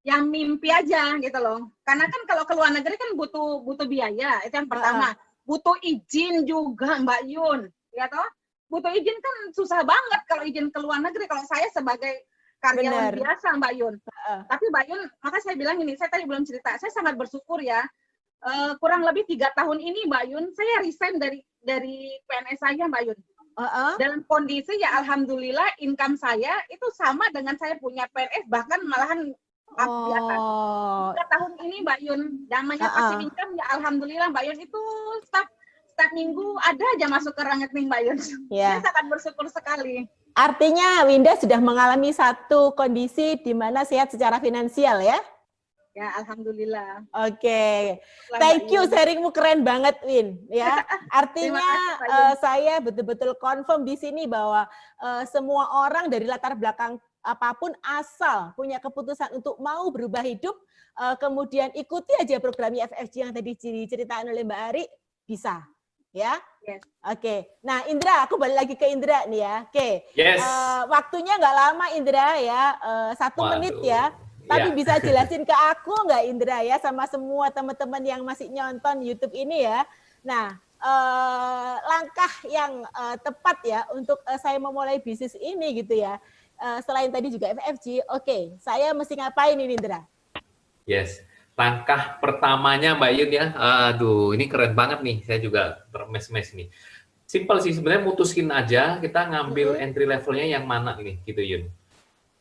yang mimpi aja gitu loh. Karena kan kalau ke luar negeri kan butuh biaya, itu yang pertama. Butuh izin juga Mbak Yun, ya toh? Butuh izin kan susah banget kalau izin ke luar negeri. Kalau saya sebagai karyawan biasa Mbak Yun. Tapi Mbak Yun, maka saya bilang ini, saya tadi belum cerita, saya sangat bersyukur ya. Kurang lebih 3 tahun ini Mbak Yun, saya resign dari PNS saya Mbak Yun. Dalam kondisi ya alhamdulillah income saya itu sama dengan saya punya PNS, bahkan malahan di atas. 3 tahun ini Mbak Yun, namanya passive income ya alhamdulillah Mbak Yun itu setiap minggu ada aja masuk ke rekening Mbak Yun. Saya sangat bersyukur sekali. Artinya Winda sudah mengalami satu kondisi di mana sehat secara finansial ya? Ya, alhamdulillah. Oke. Thank you, sharingmu keren banget, Win. Ya, artinya saya betul-betul confirm di sini bahwa semua orang dari latar belakang apapun asal punya keputusan untuk mau berubah hidup, kemudian ikuti aja programnya FFG yang tadi diceritain oleh Mbak Ari, bisa. Ya, Oke. Nah, Indra, aku balik lagi ke Indra nih ya. Oke. Waktunya nggak lama Indra ya, 1 menit ya. Tapi bisa jelasin ke aku nggak Indra ya, sama semua teman-teman yang masih nyonton YouTube ini ya. Nah, langkah yang tepat ya untuk saya memulai bisnis ini gitu ya. Selain tadi juga FFG, oke, saya mesti ngapain ini Indra? Langkah pertamanya Mbak Yun ya, aduh ini keren banget nih, saya juga termes-mes nih. Simpel sih sebenarnya, mutusin aja kita ngambil entry levelnya yang mana ini gitu Yun.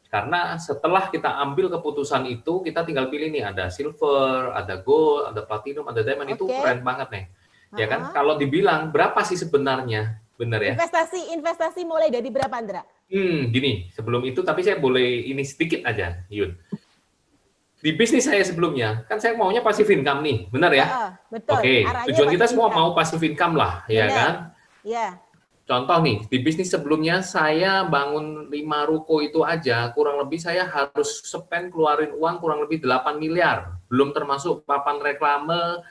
Karena setelah kita ambil keputusan itu, kita tinggal pilih nih, ada silver, ada gold, ada platinum, ada diamond, itu keren banget nih. Ya kan? Kalau dibilang berapa sih sebenarnya? Benar ya? Investasi mulai dari berapa, Andra? Gini, sebelum itu tapi saya boleh ini sedikit aja, Yun. Di bisnis saya sebelumnya, kan saya maunya passive income nih, benar ya? Betul. Oke, Arahnya tujuan kita passive semua income. mau passive income lah, ya Benar. kan? Ya. Contoh nih, di bisnis sebelumnya saya bangun 5 ruko itu aja, kurang lebih saya harus spend keluarin uang kurang lebih 8 miliar. Belum termasuk papan reklame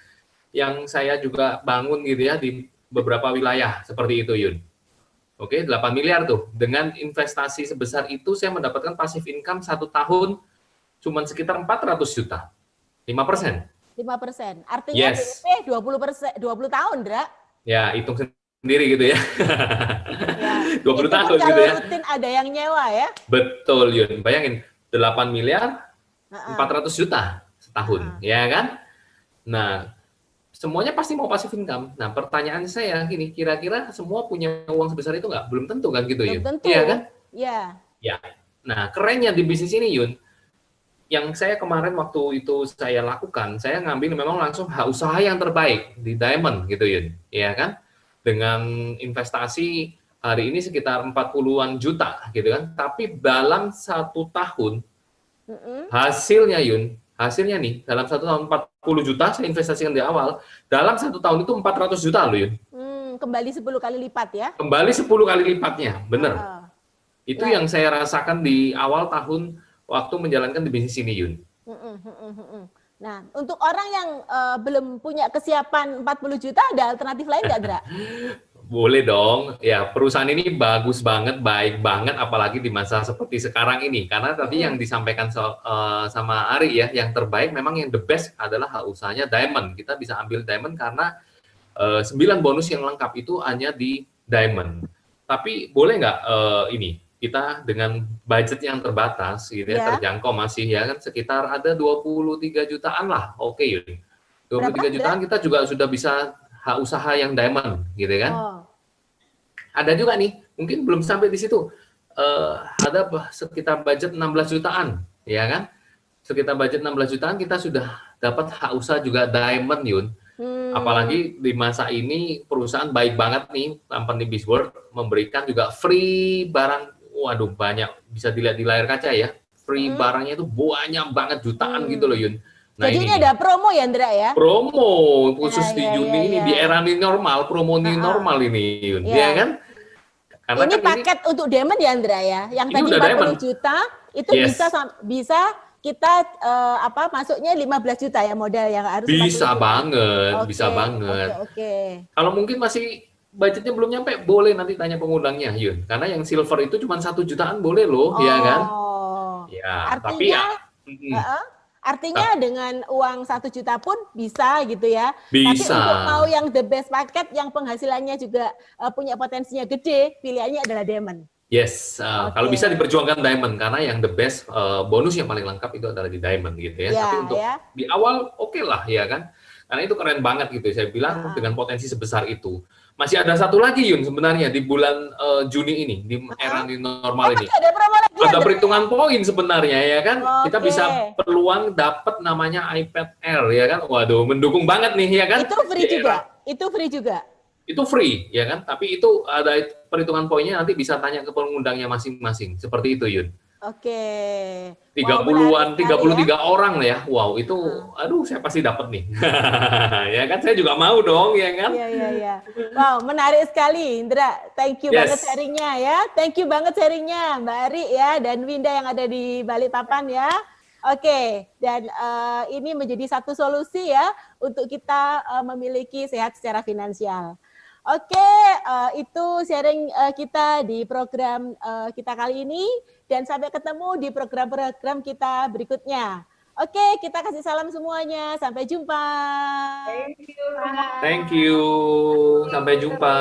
yang saya juga bangun gitu ya di beberapa wilayah, seperti itu Yun. Oke, 8 miliar tuh. Dengan investasi sebesar itu saya mendapatkan passive income 1 tahun cuma sekitar 400 juta. 5%. 5%. Artinya Yes. DP 20 tahun, Dra. Ya, hitung sendiri gitu ya. Ya. 20 Itu tahun pun kalau gitu ya. rutin ada yang nyewa ya. Betul, Yun. Bayangin, 8 miliar, 400 juta setahun, ya kan? Nah, semuanya pasti mau passive income. Nah, pertanyaan saya gini, kira-kira semua punya uang sebesar itu nggak? Belum tentu kan gitu, Belum Yun? tentu. Iya kan? Ya. Ya. Nah, kerennya di bisnis ini, Yun, yang saya kemarin waktu itu saya lakukan, saya ngambil memang langsung usaha yang terbaik di Diamond gitu, Yun. Iya kan? Dengan investasi hari ini sekitar 40-an juta gitu kan. Tapi dalam 1 tahun hasilnya Yun, hasilnya nih dalam 1 tahun 40 juta saya investasikan di awal, dalam 1 tahun itu 400 juta loh Yun. Kembali 10 kali lipat ya. Kembali 10 kali lipatnya, bener. Itu yang saya rasakan di awal tahun waktu menjalankan di bisnis ini Yun. Nah, untuk orang yang belum punya kesiapan 40 juta, ada alternatif lain nggak, Dra? Boleh dong. Ya, perusahaan ini bagus banget, baik banget, apalagi di masa seperti sekarang ini. Karena tadi yang disampaikan sama Ari ya, yang terbaik memang yang the best adalah usahanya Diamond. Kita bisa ambil Diamond karena 9 bonus yang lengkap itu hanya di Diamond. Tapi boleh nggak ini kita dengan budget yang terbatas, gitu ya, terjangkau masih ya kan sekitar ada 23 jutaan lah. Oke, Yun. 23 jutaan kita juga sudah bisa usaha yang Diamond, gitu kan? Ada juga nih, mungkin belum sampai di situ. Ada sekitar budget 16 jutaan, ya kan? Sekitar budget 16 jutaan kita sudah dapat hak usaha juga Diamond, Yun. Apalagi di masa ini perusahaan baik banget nih, company Bizworld memberikan juga free barang. Waduh, banyak, bisa dilihat di layar kaca ya. Free barangnya itu banyak banget, jutaan gitu loh, Yun. Nah, jadi ini ada promo ya, Ndra ya? Promo khusus di Juni ini, di era new normal, promo new normal ini, Yun. Ya kan? Karena ini kan paket untuk Diamond ya, Ndra ya? Yang tadi 40 Diamond. Juta, itu bisa kita masuknya 15 juta ya modal yang harus bisa banget, bisa banget. Kalau mungkin masih budgetnya belum nyampe, boleh nanti tanya pengundangnya, Yun. Karena yang silver itu cuma 1 jutaan boleh loh, ya kan? Ya, artinya, tapi ya. Artinya dengan uang 1 juta pun bisa gitu ya. Bisa. Tapi untuk mau yang the best paket, yang penghasilannya juga punya potensinya gede, pilihannya adalah Diamond. Yes, kalau bisa diperjuangkan Diamond karena yang the best bonus yang paling lengkap itu adalah di Diamond gitu ya. Tapi untuk di awal oke lah ya kan, karena itu keren banget gitu. Saya bilang dengan potensi sebesar itu. Masih ada satu lagi Yun sebenarnya di bulan Juni ini di era new normal ini. Ada perhitungan poin sebenarnya ya kan. Kita bisa peluang dapat namanya iPad Air ya kan. Waduh, mendukung banget nih ya kan. Itu free juga. Itu free juga. Itu free ya kan, tapi itu ada perhitungan poinnya, nanti bisa tanya ke pengundangnya masing-masing. Seperti itu Yun. Oke. 30-an, 33 orang ya. Wow, itu aduh saya pasti dapat nih. Ya kan, saya juga mau dong ya kan. Iya. Wow, menarik sekali Indra. Thank you banget sharingnya ya. Thank you banget sharingnya Mbak Ari ya dan Winda yang ada di Balikpapan ya. Oke, dan ini menjadi satu solusi ya untuk kita memiliki sehat secara finansial. Oke, itu sharing kita di program kita kali ini dan sampai ketemu di program-program kita berikutnya. Oke, kita kasih salam semuanya. Sampai jumpa. Thank you. Thank you. Sampai jumpa.